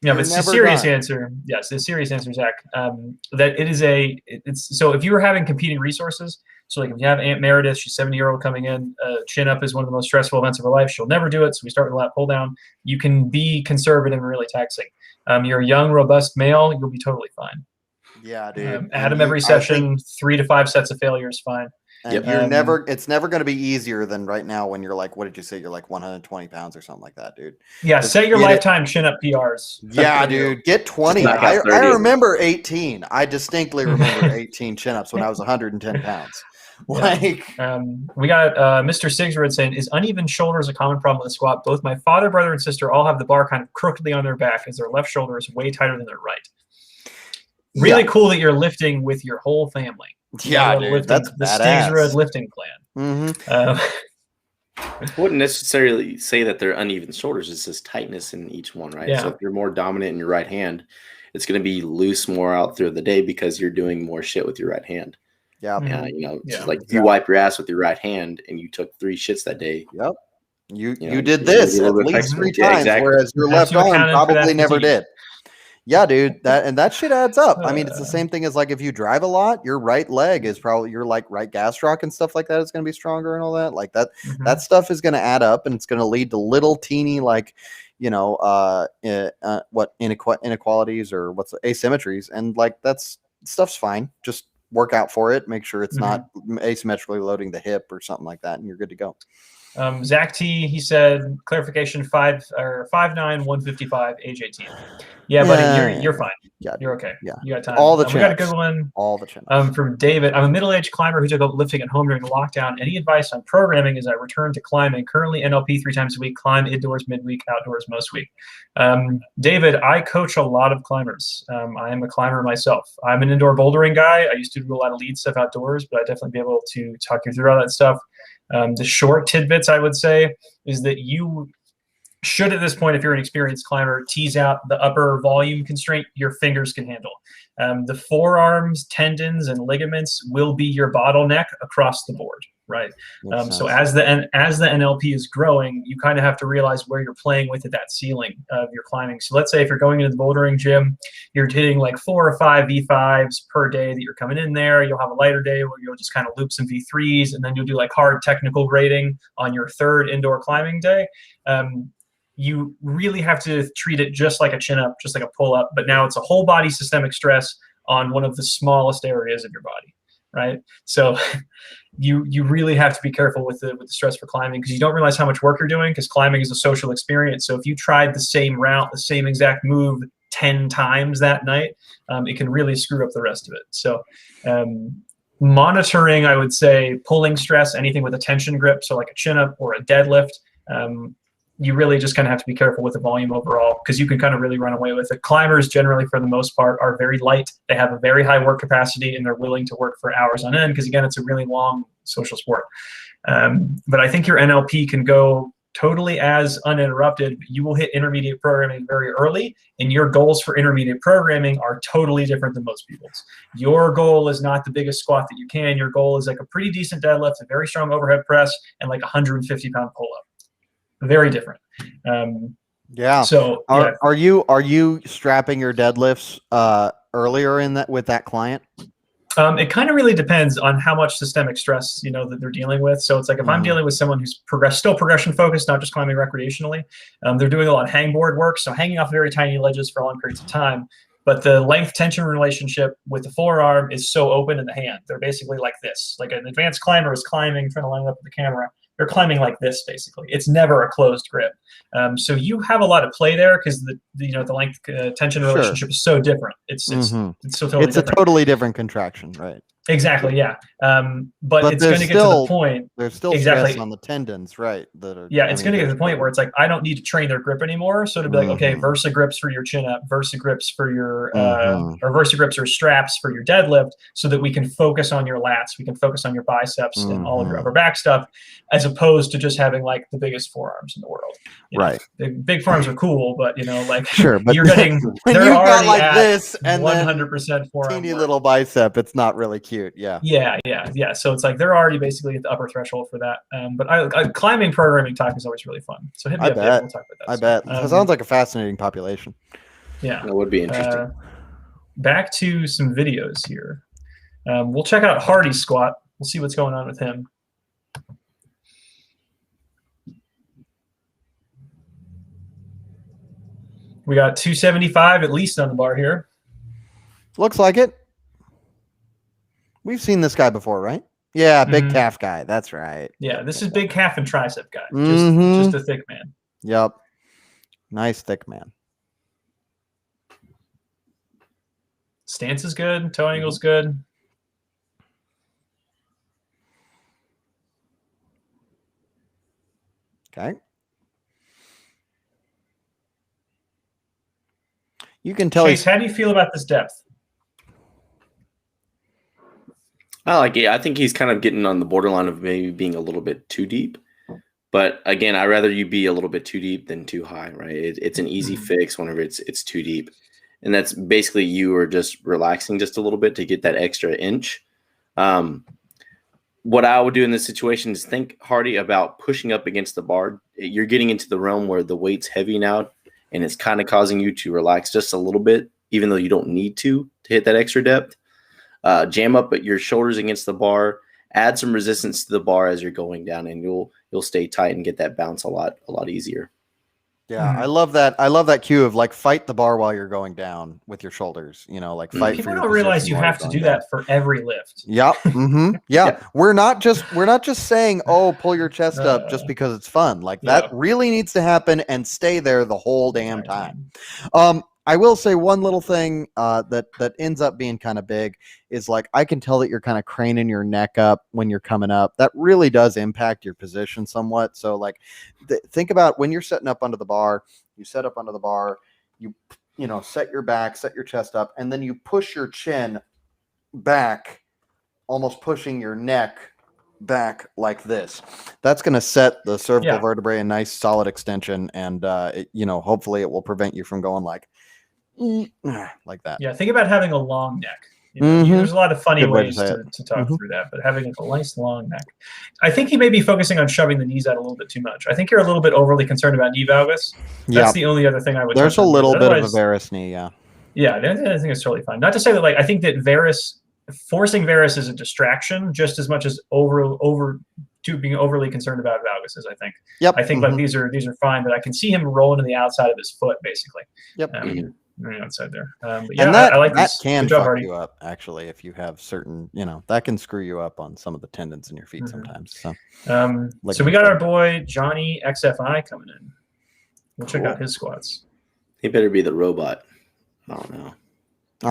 Yeah, but it's a serious answer. Yes, the serious answer, Zach. That it is it's so if you were having competing resources, so like if you have Aunt Meredith, she's 70-year-old coming in, chin up is one of the most stressful events of her life. She'll never do it, so we start with a lat pull down. You can be conservative and really taxing. You're a young, robust male, you'll be totally fine. Yeah, dude. Add them every session, 3 to 5 sets of failure is fine. And it's never going to be easier than right now when you're like, what did you say? You're like 120 pounds or something like that, dude. Yeah, set your lifetime chin up PRs. Yeah, dude, get 20. I remember 18. I distinctly remember 18 chin ups when I was 110 pounds. Like, we got Mr. Sigsworth saying, is uneven shoulders a common problem with the squat? Both my father, brother, and sister all have the bar kind of crookedly on their back as their left shoulder is way tighter than their right. Really cool that you're lifting with your whole family. Yeah, dude, that's the Stigsrud lifting plan. I wouldn't necessarily say that they're uneven shoulders. It's just tightness in each one, right? Yeah. So if you're more dominant in your right hand, it's going to be loose more out through the day because you're doing more shit with your right hand. Yeah. Just like if you wipe your ass with your right hand and you took 3 shits that day. Yep. You did this at least 3 times, whereas your left arm probably never did. Yeah, dude, that shit adds up. I mean, it's the same thing as like if you drive a lot, your right leg is probably your like right gastroc and stuff like that is going to be stronger and all that. Like that stuff is going to add up and it's going to lead to little teeny like, inequalities or what's asymmetries, and like stuff's fine. Just work out for it. Make sure it's not asymmetrically loading the hip or something like that, and you're good to go. Zach T, he said, clarification, 5'9", 155, age 18. Yeah, buddy, you're fine. Yeah, you're okay. Yeah, you got time. All the we got a good one. All the chin. From David. I'm a middle-aged climber who took up lifting at home during the lockdown. Any advice on programming as I return to climbing? Currently NLP 3 times a week. Climb indoors midweek, outdoors most week. David, I coach a lot of climbers. I am a climber myself. I'm an indoor bouldering guy. I used to do a lot of lead stuff outdoors, but I'd definitely be able to talk you through all that stuff. The short tidbits I would say is that you should, at this point, if you're an experienced climber, tease out the upper volume constraint your fingers can handle. The forearms, tendons, and ligaments will be your bottleneck across the board, right? So as the NLP is growing, you kind of have to realize where you're playing with at that ceiling of your climbing. So let's say if you're going into the bouldering gym, you're hitting like 4 or 5 V5s per day that you're coming in there. You'll have a lighter day where you'll just kind of loop some V3s, and then you'll do like hard technical grading on your 3rd indoor climbing day. You really have to treat it just like a chin-up, just like a pull-up, but now it's a whole body systemic stress on one of the smallest areas of your body, right? So you really have to be careful with the stress for climbing, because you don't realize how much work you're doing, because climbing is a social experience. So if you tried the same route, the same exact move 10 times that night, it can really screw up the rest of it. So monitoring, I would say, pulling stress, anything with a tension grip, so like a chin-up or a deadlift, you really just kind of have to be careful with the volume overall, because you can kind of really run away with it. Climbers generally, for the most part, are very light. They have a very high work capacity, and they're willing to work for hours on end, because again, it's a really long social sport. But I think your NLP can go totally as uninterrupted. You will hit intermediate programming very early, and your goals for intermediate programming are totally different than most people's. Your goal is not the biggest squat that you can. Your goal is like a pretty decent deadlift, a very strong overhead press, and like 150-pound pull-up. Very different. So are you strapping your deadlifts earlier in that with that client? It kind of really depends on how much systemic stress that they're dealing with. So it's like if I'm dealing with someone who's still progression focused, not just climbing recreationally, they're doing a lot of hangboard work, so hanging off very tiny ledges for long periods of time. But the length tension relationship with the forearm is so open in the hand. They're basically like this. Like an advanced climber is climbing, trying to line up with the camera. They're climbing like this, basically. It's never a closed grip. So you have a lot of play there, because the length tension relationship is so different. It's so totally different. A totally different contraction, right? Exactly, yeah. But it's going to get to the point. There's still Exactly. stress on the tendons, right? That are, Yeah, it's going to get to the point where it's like, I don't need to train their grip anymore. So to be like, okay, Versa grips for your chin up, Versa grips for your, or Versa grips or straps for your deadlift, so that we can focus on your lats, we can focus on your biceps and all of your upper back stuff, as opposed to just having like the biggest forearms in the world. Right. Big forearms are cool, but like sure, but you're getting, when they're you've got already like at this and 100% forearm teeny work. little bicep, it's not really cute. Yeah. Yeah. So it's like they're already basically at the upper threshold for that. But climbing programming talk is always really fun. So hit me up, Dave. We'll talk about that. I bet. It sounds like a fascinating population. Yeah, that would be interesting. Back to some videos here. We'll check out Hardy's squat. We'll see what's going on with him. We got 275 at least on the bar here. Looks like it. We've seen this guy before, right? Yeah, big calf guy. That's right. Yeah, this is big calf and tricep guy. Just a thick man. Yep. Nice thick man. Stance is good. Toe angle's good. Okay. You can tell. Chase, how do you feel about this depth? I like it. I think he's kind of getting on the borderline of maybe being a little bit too deep. But again, I'd rather you be a little bit too deep than too high, right? It's an easy fix whenever it's too deep. And that's basically you are just relaxing just a little bit to get that extra inch. What I would do in this situation is think, Hardy, about pushing up against the bar. You're getting into the realm where the weight's heavy now, and it's kind of causing you to relax just a little bit, even though you don't need to hit that extra depth. Jam up at your shoulders against the bar, add some resistance to the bar as you're going down, and you'll stay tight and get that bounce a lot easier. Yeah, I love that. I love that cue of like fight the bar while you're going down with your shoulders. Like fight. People don't realize you have to do that for every lift. Yep. Yeah. We're not just saying, oh, pull your chest up just because it's fun. Like that really needs to happen and stay there the whole damn time. I will say one little thing that ends up being kind of big is like I can tell that you're kind of craning your neck up when you're coming up. That really does impact your position somewhat. So like think about when you're setting up under the bar, you set up under the bar, you set your back, set your chest up, and then you push your chin back, almost pushing your neck back like this. That's going to set the cervical vertebrae a nice solid extension, and hopefully it will prevent you from going like that. Yeah, think about having a long neck. There's a lot of funny ways to talk through that, but having a nice long neck. I think you may be focusing on shoving the knees out a little bit too much. I think you're a little bit overly concerned about knee valgus. That's the only other thing I would. There's a little bit of a varus knee, yeah. Yeah, I think it's totally fine. Not to say that I think that forcing varus is a distraction just as much as being overly concerned about valguses. I think. Yep. I think these are fine, but I can see him rolling to the outside of his foot basically. Yep. Outside there. And that, I like that this. can fuck you up actually if you have certain, that can screw you up on some of the tendons in your feet sometimes. So, so we got our boy Johnny XFI coming in. We'll check out his squats. He better be the robot. I don't know.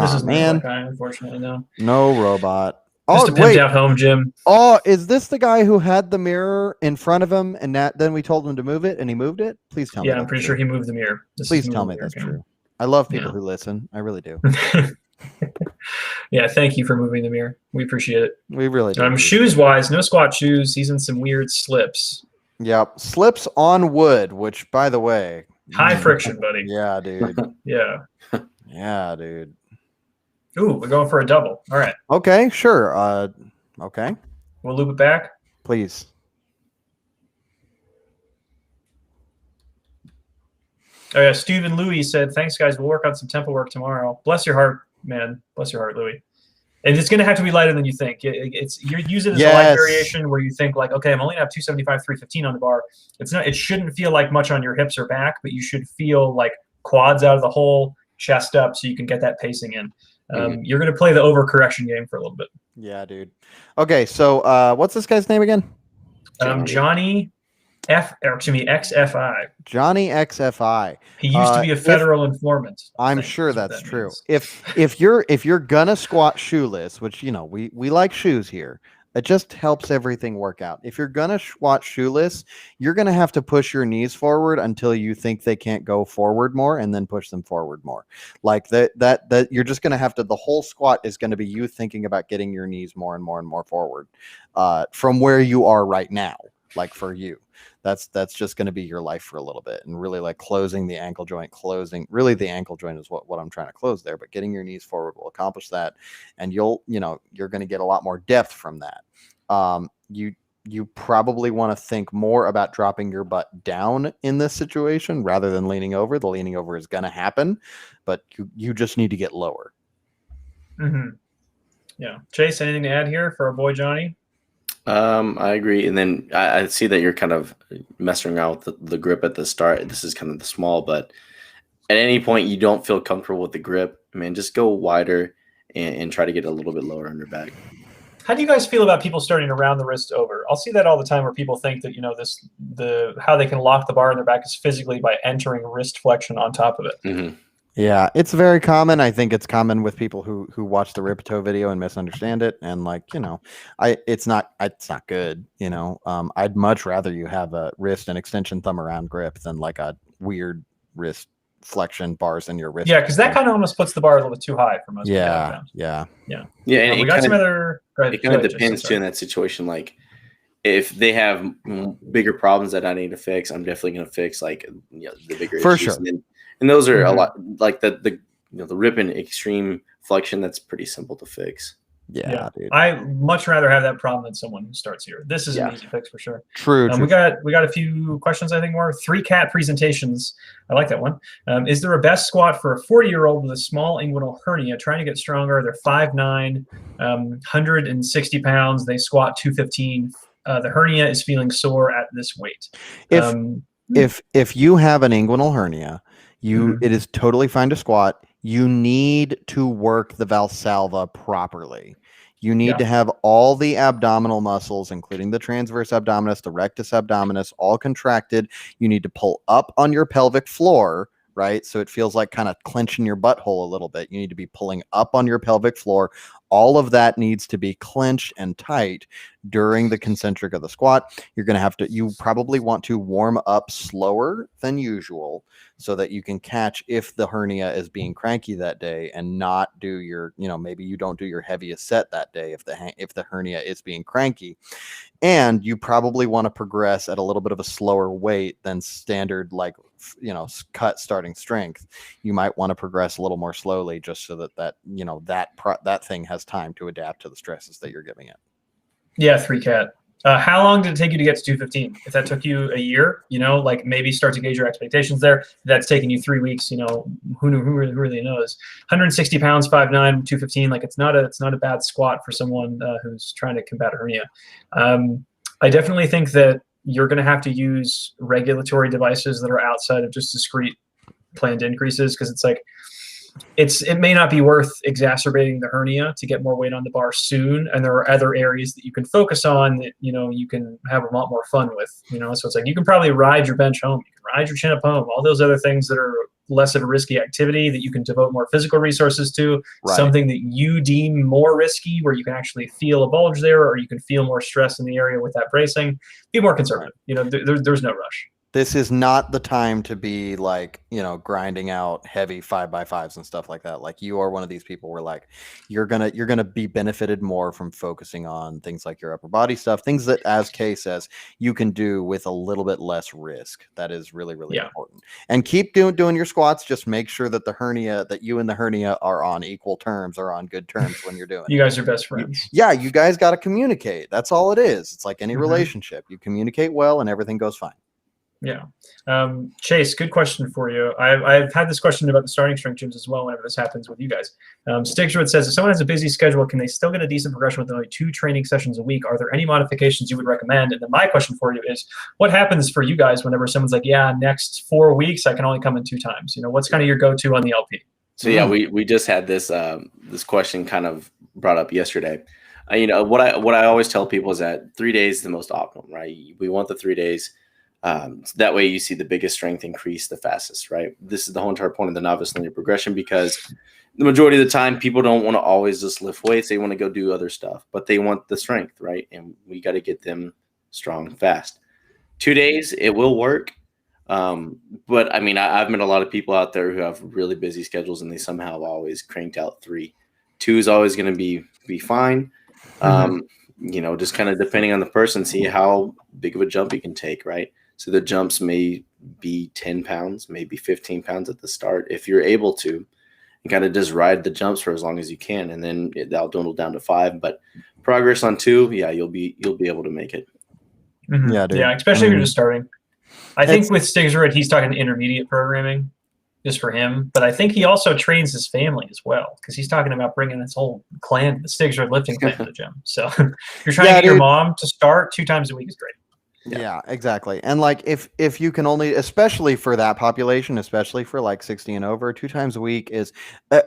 This is man. Guy, unfortunately, no. No robot. Just a pimped out home gym. Oh, is this the guy who had the mirror in front of him and then we told him to move it and he moved it? Please tell me. Yeah, I'm pretty sure he moved the mirror. Please tell me that's true. I love people who listen. I really do. Yeah, thank you for moving the mirror. We appreciate it. We really do. Shoes wise, no squat shoes. He's in some weird slips. Yep. Slips on wood, which by the way. High friction, buddy. Yeah, dude. Yeah. Yeah, dude. Ooh, we're going for a double. All right. Okay, sure. Okay. We'll loop it back. Please. Oh yeah, Steven Louis said, "Thanks, guys. We'll work on some tempo work tomorrow." Bless your heart, man. Bless your heart, Louis. And it's going to have to be lighter than you think. You use it as a light variation where you think like, okay, I'm only going to have 275, 315 on the bar. It's not. It shouldn't feel like much on your hips or back, but you should feel like quads out of the hole, chest up, so you can get that pacing in. You're going to play the overcorrection game for a little bit. Yeah, dude. Okay, so what's this guy's name again? Johnny XFI. Johnny XFI. He used to be a federal informant. I'm sure that's true. If you're gonna squat shoeless, which we like shoes here, it just helps everything work out. If you're gonna squat shoeless, you're gonna have to push your knees forward until you think they can't go forward more, and then push them forward more. Like that you're just gonna have to. The whole squat is gonna be you thinking about getting your knees more and more and more forward from where you are right now. Like for you. That's just going to be your life for a little bit, and really like closing the ankle joint. Really the ankle joint is what I'm trying to close there, but getting your knees forward will accomplish that, and you're going to get a lot more depth from that. You probably want to think more about dropping your butt down in this situation rather than leaning over. The leaning over is going to happen, but you just need to get lower. Mm-hmm. Yeah. Chase, anything to add here for our boy Johnny? I agree. And then I see that you're kind of messing around with the grip at the start. This is kind of the small, but at any point you don't feel comfortable with the grip, man, just go wider and try to get a little bit lower on your back. How do you guys feel about people starting to round the wrist over? I'll see that all the time where people think that, how they can lock the bar in their back is physically by entering wrist flexion on top of it. Mm-hmm. Yeah, it's very common. I think it's common with people who watch the Ripto video and misunderstand it. And it's not good. I'd much rather you have a wrist and extension thumb around grip than like a weird wrist flexion bars in your wrist. Yeah, because that kind of almost puts the bar a little bit too high for most people. Yeah. And we got some other. It kind of depends too in that situation. Like if they have bigger problems that I need to fix, I'm definitely going to fix the bigger for issues. sure. And those are a lot like the rip and extreme flexion. That's pretty simple to fix. Yeah, dude. I much rather have that problem than someone who starts here. This is an easy fix for sure. True. We got a few questions. I think more 3-cat presentations. I like that one. Is there a best squat for a 40-year-old with a small inguinal hernia trying to get stronger? They're 5'9", 160 pounds. They squat 215. The hernia is feeling sore at this weight. If you have an inguinal hernia, it is totally fine to squat. You need to work the Valsalva properly. You need to have all the abdominal muscles, including the transverse abdominis, the rectus abdominis, all contracted. You need to pull up on your pelvic floor, right? So it feels like kind of clenching your butthole a little bit. You need to be pulling up on your pelvic floor. All of that needs to be clenched and tight during the concentric of the squat. You probably want to warm up slower than usual so that you can catch if the hernia is being cranky that day and not do your, maybe you don't do your heaviest set that day if the hernia is being cranky. And you probably want to progress at a little bit of a slower weight than standard, cut starting strength. You might want to progress a little more slowly just so that thing has time to adapt to the stresses that you're giving it. Yeah, 3-cat. How long did it take you to get to 215? If that took you a year, maybe start to gauge your expectations there. If that's taking you 3 weeks, who really knows? 160 pounds, 5'9", 215. It's not a bad squat for someone who's trying to combat hernia. I definitely think that you're going to have to use regulatory devices that are outside of just discrete planned increases, because it may not be worth exacerbating the hernia to get more weight on the bar soon, and there are other areas that you can focus on that you can have a lot more fun with. So it's you can probably ride your bench home, you can ride your chin up home, all those other things that are less of a risky activity that you can devote more physical resources to. Right. Something that you deem more risky, where you can actually feel a bulge there, or you can feel more stress in the area with that bracing. Be more conservative. There's no rush. This is not the time to be grinding out heavy 5x5s and stuff like that. You are one of these people where you're gonna be benefited more from focusing on things like your upper body stuff, things that, as Kay says, you can do with a little bit less risk. That is really, really important. And keep doing your squats. Just make sure that you and the hernia are on equal terms or on good terms when you're doing it. You guys are best friends. Yeah, you guys got to communicate. That's all it is. It's like any relationship. You communicate well and everything goes fine. Yeah. Chase, good question for you. I've had this question about the starting strength gyms as well whenever this happens with you guys. Stigswood says, if someone has a busy schedule, can they still get a decent progression with only 2 training sessions a week? Are there any modifications you would recommend? And then my question for you is, what happens for you guys whenever someone's like, next 4 weeks, I can only come in 2 times? What's kind of your go-to on the LP? So we just had this question kind of brought up yesterday. What I always tell people is that 3 days is the most optimal, right? We want the 3 days. So that way you see the biggest strength increase the fastest, right? This is the whole entire point of the novice linear progression, because the majority of the time people don't want to always just lift weights. They want to go do other stuff, but they want the strength, right? And we got to get them strong fast. 2 days, it will work. But I mean, I've met a lot of people out there who have really busy schedules and they somehow always cranked out 3. 2 is always going to be fine. Just kind of depending on the person, see how big of a jump you can take, right? So the jumps may be 10 pounds, maybe 15 pounds at the start. If you're able to, and kind of just ride the jumps for as long as you can, and then that'll dwindle down to 5. But progress on 2, yeah, you'll be able to make it. Yeah, dude. Yeah, especially if you're just starting. I think with Stigsrud, he's talking intermediate programming just for him. But I think he also trains his family as well, because he's talking about bringing his whole clan, the Stigsrud lifting clan, to the gym. So you're trying to get your mom to start 2 times a week is great. Yeah, exactly. And like if you can only, especially for that population, especially for like 60 and over, 2 times a week is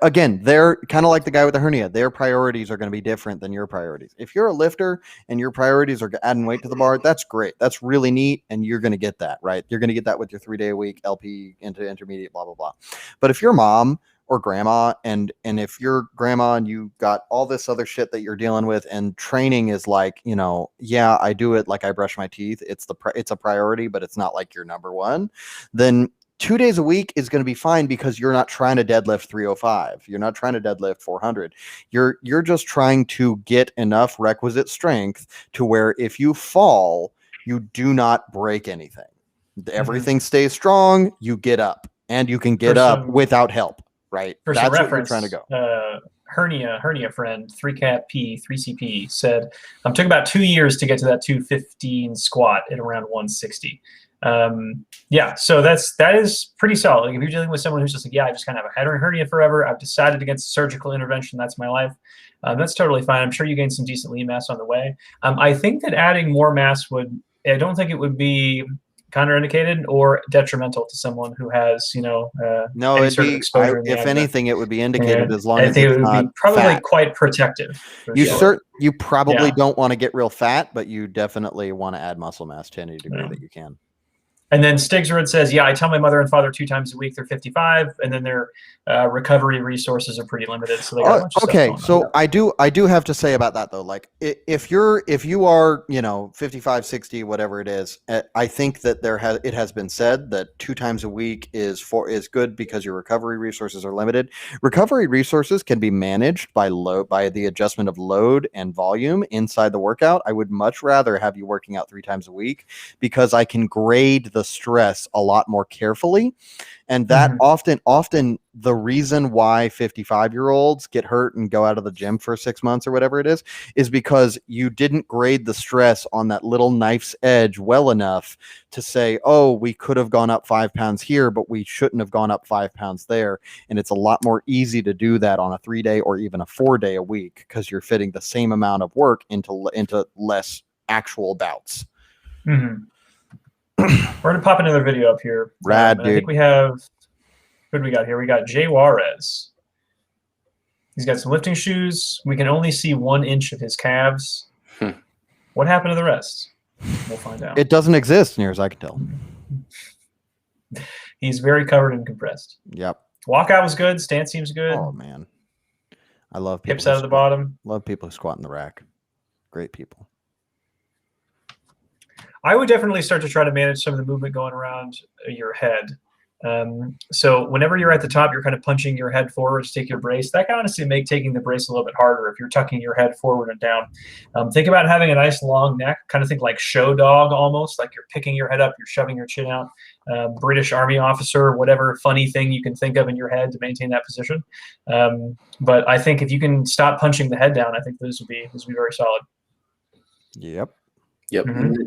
again, they're kind of like the guy with the hernia. Their priorities are going to be different than your priorities. If you're a lifter and your priorities are adding weight to the bar, that's great. That's really neat, and you're going to get that, right? You're going to get that with your 3-day a week LP into intermediate, blah blah blah. But if your mom or grandma, and if you're grandma and you got all this other shit that you're dealing with, and training is like, yeah, I do it like I brush my teeth, it's a priority, but it's not like your number one, then 2 days a week is going to be fine, because you're not trying to deadlift 305. You're not trying to deadlift 400. You're just trying to get enough requisite strength to where if you fall, you do not break anything. Everything stays strong. You get up, and you can get up without help. Right. For That's some reference, what you're trying to go. Hernia friend, 3CAP, 3CP said, took about 2 years to get to that 215 squat at around 160. Yeah, so that is pretty solid. Like if you're dealing with someone who's just like, yeah, I just kind of have a hernia forever, I've decided against surgical intervention, that's my life. That's totally fine. I'm sure you gain some decent lean mass on the way. I think that adding more mass I don't think it would be contraindicated or detrimental to someone who has, no, any sort of exposure. If anything, it would be indicated, as long as it it's would not be probably fat. Quite protective. You probably don't want to get real fat, but you definitely want to add muscle mass to any degree that you can. And then Stigsrud says, yeah, I tell my mother and father 2 times a week. They're 55, and then their recovery resources are pretty limited. So they got a bunch of stuff going on. So I do have to say about that though. Like if you are 55, 60, whatever it is, I think that it has been said that 2 times a week is good, because your recovery resources are limited. Recovery resources can be managed by the adjustment of load and volume inside the workout. I would much rather have you working out 3 times a week, because I can grade the stress a lot more carefully. And that often the reason why 55-year-olds get hurt and go out of the gym for 6 months or whatever it is because you didn't grade the stress on that little knife's edge well enough to say, oh, we could have gone up 5 pounds here, but we shouldn't have gone up 5 pounds there. And it's a lot more easy to do that on a 3-day or even a 4-day a week, because you're fitting the same amount of work into less actual bouts. We're going to pop another video up here. Rad, dude. I think we have, what do we got here? We got Jay Juarez. He's got some lifting shoes. We can only see 1 inch of his calves. What happened to the rest? We'll find out. It doesn't exist, near as I can tell. He's very covered and compressed. Yep. Walkout was good. Stance seems good. Oh, man. I love people. Hips out of the bottom. Love people who squat in the rack. Great people. I would definitely start to try to manage some of the movement going around your head. So whenever you're at the top, you're kind of punching your head forward to take your brace. That can honestly make taking the brace a little bit harder if you're tucking your head forward and down. Think about having a nice long neck, kind of think like show dog almost, like you're picking your head up, you're shoving your chin out. British Army officer, whatever funny thing you can think of in your head to maintain that position. But I think if you can stop punching the head down, I think this would be very solid. Yep.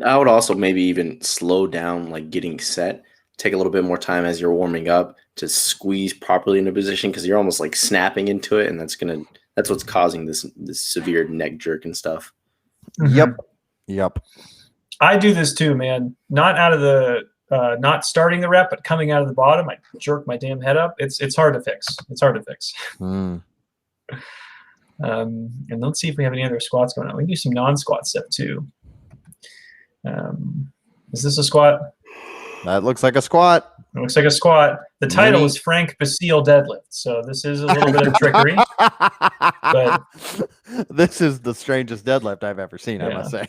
I would also maybe even slow down, like getting set. Take a little bit more time as you're warming up to squeeze properly into position, because you're almost like snapping into it, and that's what's causing this severe neck jerk and stuff. Yep. I do this too, man. Not out of the not starting the rep, but coming out of the bottom, I jerk my damn head up. It's hard to fix. And let's see if we have any other squats going on. We can do some non-squat stuff too. Is this a squat? That looks like a squat. It looks like a squat. The title is Frank Basile deadlift, so this is a little bit of trickery. But this is the strangest deadlift I've ever seen, I must say.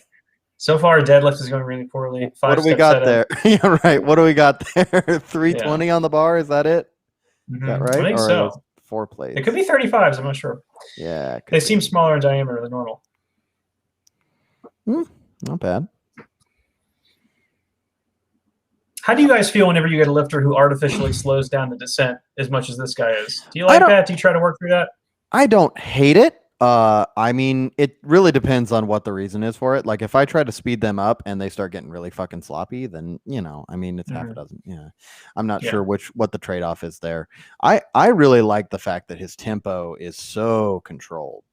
So far, deadlift is going really poorly. What do we got there? Yeah, right. What do we got there? 320 on the bar. Is that it? Is that right? I think so. 4 plates. It could be 35s. I'm not sure. Yeah. They seem smaller in diameter than normal. Not bad. How do you guys feel whenever you get a lifter who artificially slows down the descent as much as this guy is? Do you like that? Do you try to work through that? I don't hate it. I mean, it really depends on what the reason is for it. Like, if I try to speed them up and they start getting really fucking sloppy, then, I mean, it's half a dozen. Yeah. I'm not sure what the trade-off is there. I really like the fact that his tempo is so controlled.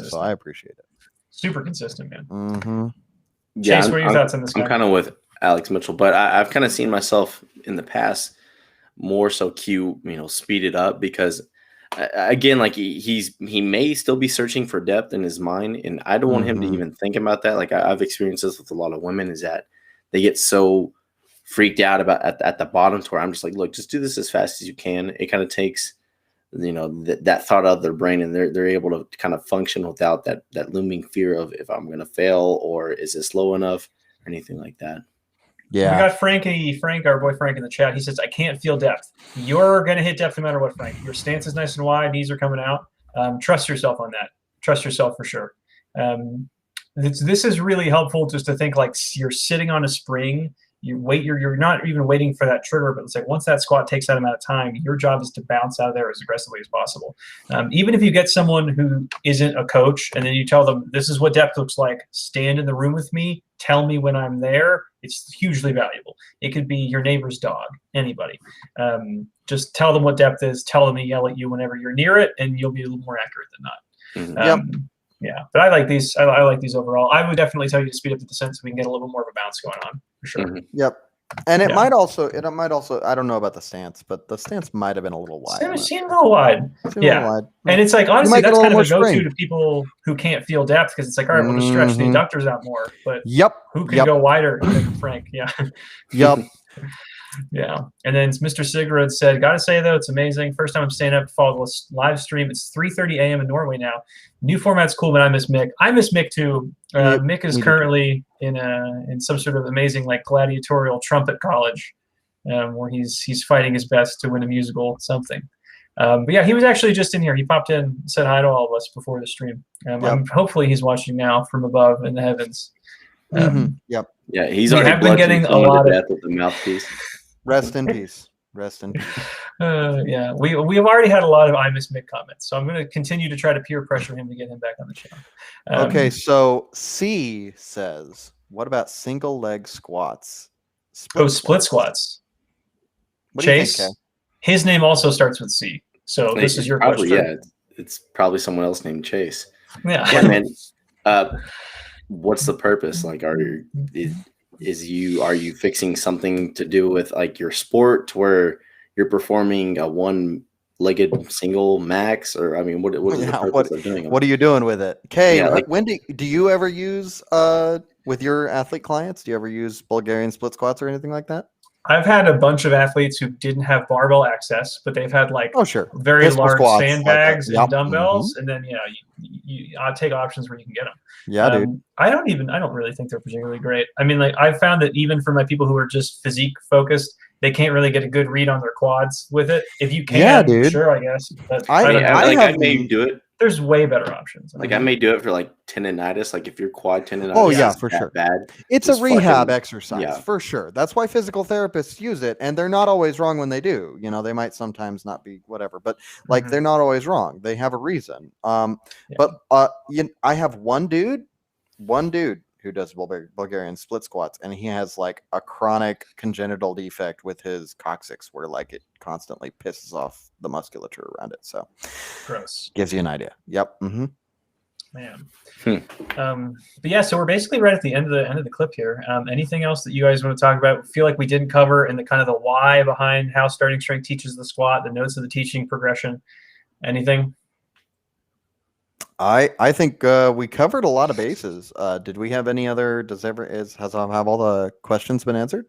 So I appreciate it. Super consistent, man. Mm-hmm. Chase, what are your thoughts on this guy? I'm kind of with Alex Mitchell, but I've kind of seen myself in the past more so speed it up because again, like he may still be searching for depth in his mind, and I don't want him to even think about that. Like I've experienced this with a lot of women, is that they get so freaked out about at the bottom to where I'm just like, look, just do this as fast as you can. It kind of takes that thought out of their brain, and they're able to kind of function without that looming fear of if I'm going to fail or is this low enough or anything like that. Yeah, we got Frank, our boy Frank, in the chat. He says, "I can't feel depth. You're going to hit depth no matter what, Frank. Your stance is nice and wide. Knees are coming out. Trust yourself on that. Trust yourself for sure. This is really helpful just to think like you're sitting on a spring. You're not even waiting for that trigger, but it's like once that squat takes that amount of time, your job is to bounce out of there as aggressively as possible. Even if you get someone who isn't a coach and then you tell them, this is what depth looks like, stand in the room with me, tell me when I'm there, it's hugely valuable. It could be your neighbor's dog, anybody. Just tell them what depth is, tell them to yell at you whenever you're near it, and you'll be a little more accurate than not. Yeah, but I like these. I like these overall. I would definitely tell you to speed up the descent so we can get a little bit more of a bounce going on for sure. Yep. And it might also. I don't know about the stance, but the stance might have been a little wide. It seemed a little wide. And it's like honestly, that's kind of a go-to to people who can't feel depth because it's like, all right, we'll just stretch the adductors out more. But who can go wider than Frank? Yeah. Yep. Yeah. And then Mr. Sigurd said, gotta say though, it's amazing. First time I'm staying up to follow the live stream. It's 3:30 a.m. in Norway now. New format's cool, but I miss Mick. I miss Mick too. Mick is currently in some sort of amazing like gladiatorial trumpet college where he's fighting his best to win a musical something. But yeah, he was actually just in here. He popped in, said hi to all of us before the stream. Hopefully he's watching now from above in the heavens. Yeah, he's already been getting a lot of death with the mouthpiece. Rest in peace. Rest in peace. Yeah, we have already had a lot of I miss Mick comments, so I'm going to continue to try to peer pressure him to get him back on the channel. Okay, so C says, what about single leg squats? Split squats. Chase, his name also starts with C, so this is your question. Yeah, it's probably someone else named Chase. Yeah, man. What's the purpose? Like, are you fixing something to do with like your sport where you're performing a one-legged single max, or I mean, what is the purpose of doing it? What are you doing with it? Okay, when do you ever use with your athlete clients? Do you ever use Bulgarian split squats or anything like that? I've had a bunch of athletes who didn't have barbell access, but they've had like very Pistol large squats, sandbags and dumbbells, and then I take options where you can get them. Yeah, dude. I don't really think they're particularly great. I mean, like I've found that even for my people who are just physique focused, they can't really get a good read on their quads with it. If you can, dude. Sure, I guess. But I may do it. There's way better options. Like I may do it for like tendonitis. Like if your quad tendonitis for sure. bad, it's a rehab exercise for sure. That's why physical therapists use it, and they're not always wrong when they do. They might sometimes not be whatever, but like they're not always wrong. They have a reason. But I have one dude who does Bulgarian split squats, and he has like a chronic congenital defect with his coccyx where like it constantly pisses off the musculature around it. So gross. Gives you an idea. Yep. Man. But yeah, so we're basically right at the end of the clip here. Anything else that you guys want to talk about? Feel like we didn't cover in the kind of the why behind how starting strength teaches the squat, the notes of the teaching progression, anything? I think we covered a lot of bases. Did we have any other? Have all the questions been answered?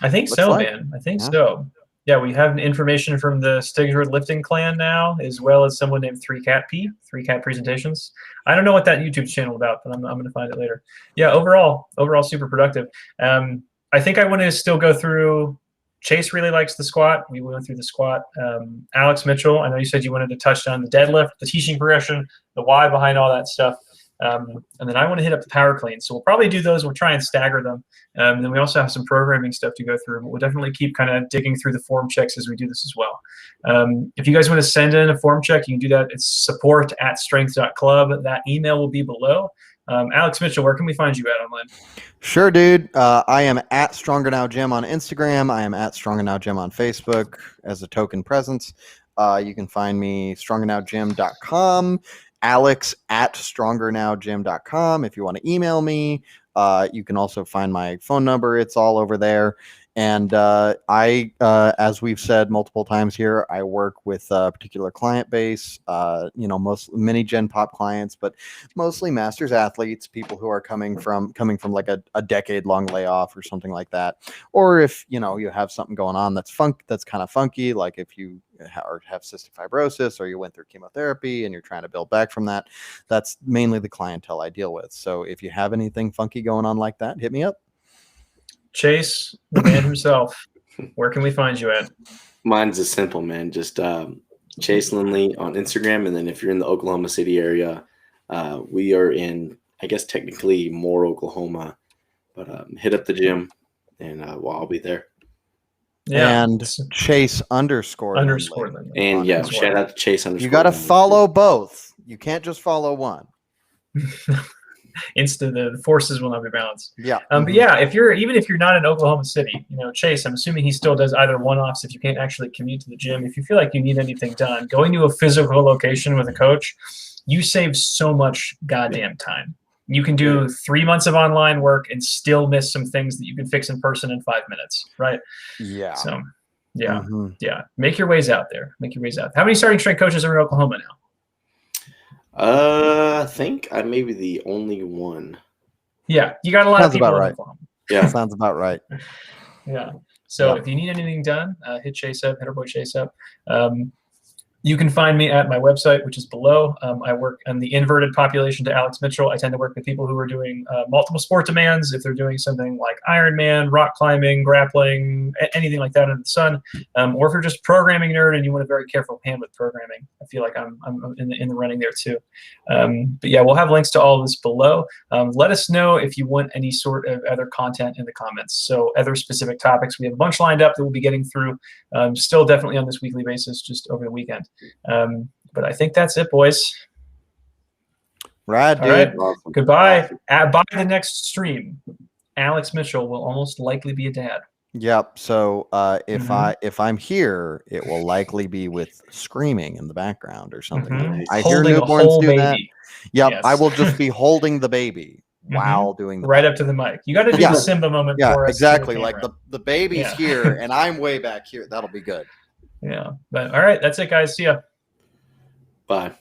I think Looks so, like. man. I think Yeah. so. Yeah, we have information from the Stigsford lifting clan now, as well as someone named 3Cat Presentations. I don't know what that YouTube channel about, but I'm going to find it later. Yeah, overall super productive. I think I want to still go through. Chase really likes the squat. We went through the squat. Alex Mitchell, I know you said you wanted to touch on the deadlift, the teaching progression, the why behind all that stuff. And then I want to hit up the power clean. So we'll probably do those. We'll try and stagger them. And then we also have some programming stuff to go through. But we'll definitely keep kind of digging through the form checks as we do this as well. If you guys want to send in a form check, you can do that. It's support@strength.club. That email will be below. Alex Mitchell, where can we find you at online? Sure, dude. I am at Stronger Now Gym on Instagram. I am at Stronger Now Gym on Facebook as a token presence. You can find me strongernowgym.com. Alex at strongernowgym.com. If you want to email me, you can also find my phone number. It's all over there. And I, as we've said multiple times here, I work with a particular client base, most many Gen Pop clients, but mostly masters athletes, people who are coming from like a decade long layoff or something like that. Or if, you have something going on that's kind of funky, like if you have cystic fibrosis or you went through chemotherapy and you're trying to build back from that, that's mainly the clientele I deal with. So if you have anything funky going on like that, hit me up. Chase, the man himself, where can we find you at? Mine's just simple, man. Just Chase Lindley on Instagram. And then if you're in the Oklahoma City area, we are in, I guess, technically Moore, Oklahoma. But hit up the gym and I'll be there. Yeah. And Chase __ Lindley. And yeah, shout out to Chase _ You got to follow both. You can't just follow one. The forces will not be balanced. Yeah. But yeah, even if you're not in Oklahoma City, Chase, I'm assuming he still does either one-offs if you can't actually commute to the gym. If you feel like you need anything done, going to a physical location with a coach, you save so much goddamn time. You can do 3 months of online work and still miss some things that you can fix in person in 5 minutes, right? Yeah. So, yeah, yeah. Make your ways out there. How many starting strength coaches are in Oklahoma now? I think I may be the only one. Yeah, you got a lot of people in Oklahoma. Yeah, sounds about right. Yeah. So if you need anything done, hit Chase up, hit our boy Chase up. You can find me at my website, which is below. I work on the inverted population to Alex Mitchell. I tend to work with people who are doing multiple sport demands. If they're doing something like Ironman, rock climbing, grappling, anything like that under the sun, or if you're just programming nerd and you want a very careful hand with programming, I feel like I'm in the running there too. But yeah, we'll have links to all of this below. Let us know if you want any sort of other content in the comments. So other specific topics. We have a bunch lined up that we'll be getting through. Still definitely on this weekly basis, just over the weekend. But I think that's it, boys. Right, dude. All right. Awesome. Goodbye. By the next stream, Alex Mitchell will almost likely be a dad. Yep. So if I'm here, it will likely be with screaming in the background or something. I hear newborns do that. Yep. Yes. I will just be holding the baby while doing the up to the mic. You got to do the Simba moment for us. Exactly. Like the baby's here and I'm way back here. That'll be good. Yeah. But all right, that's it, guys. See ya. Bye.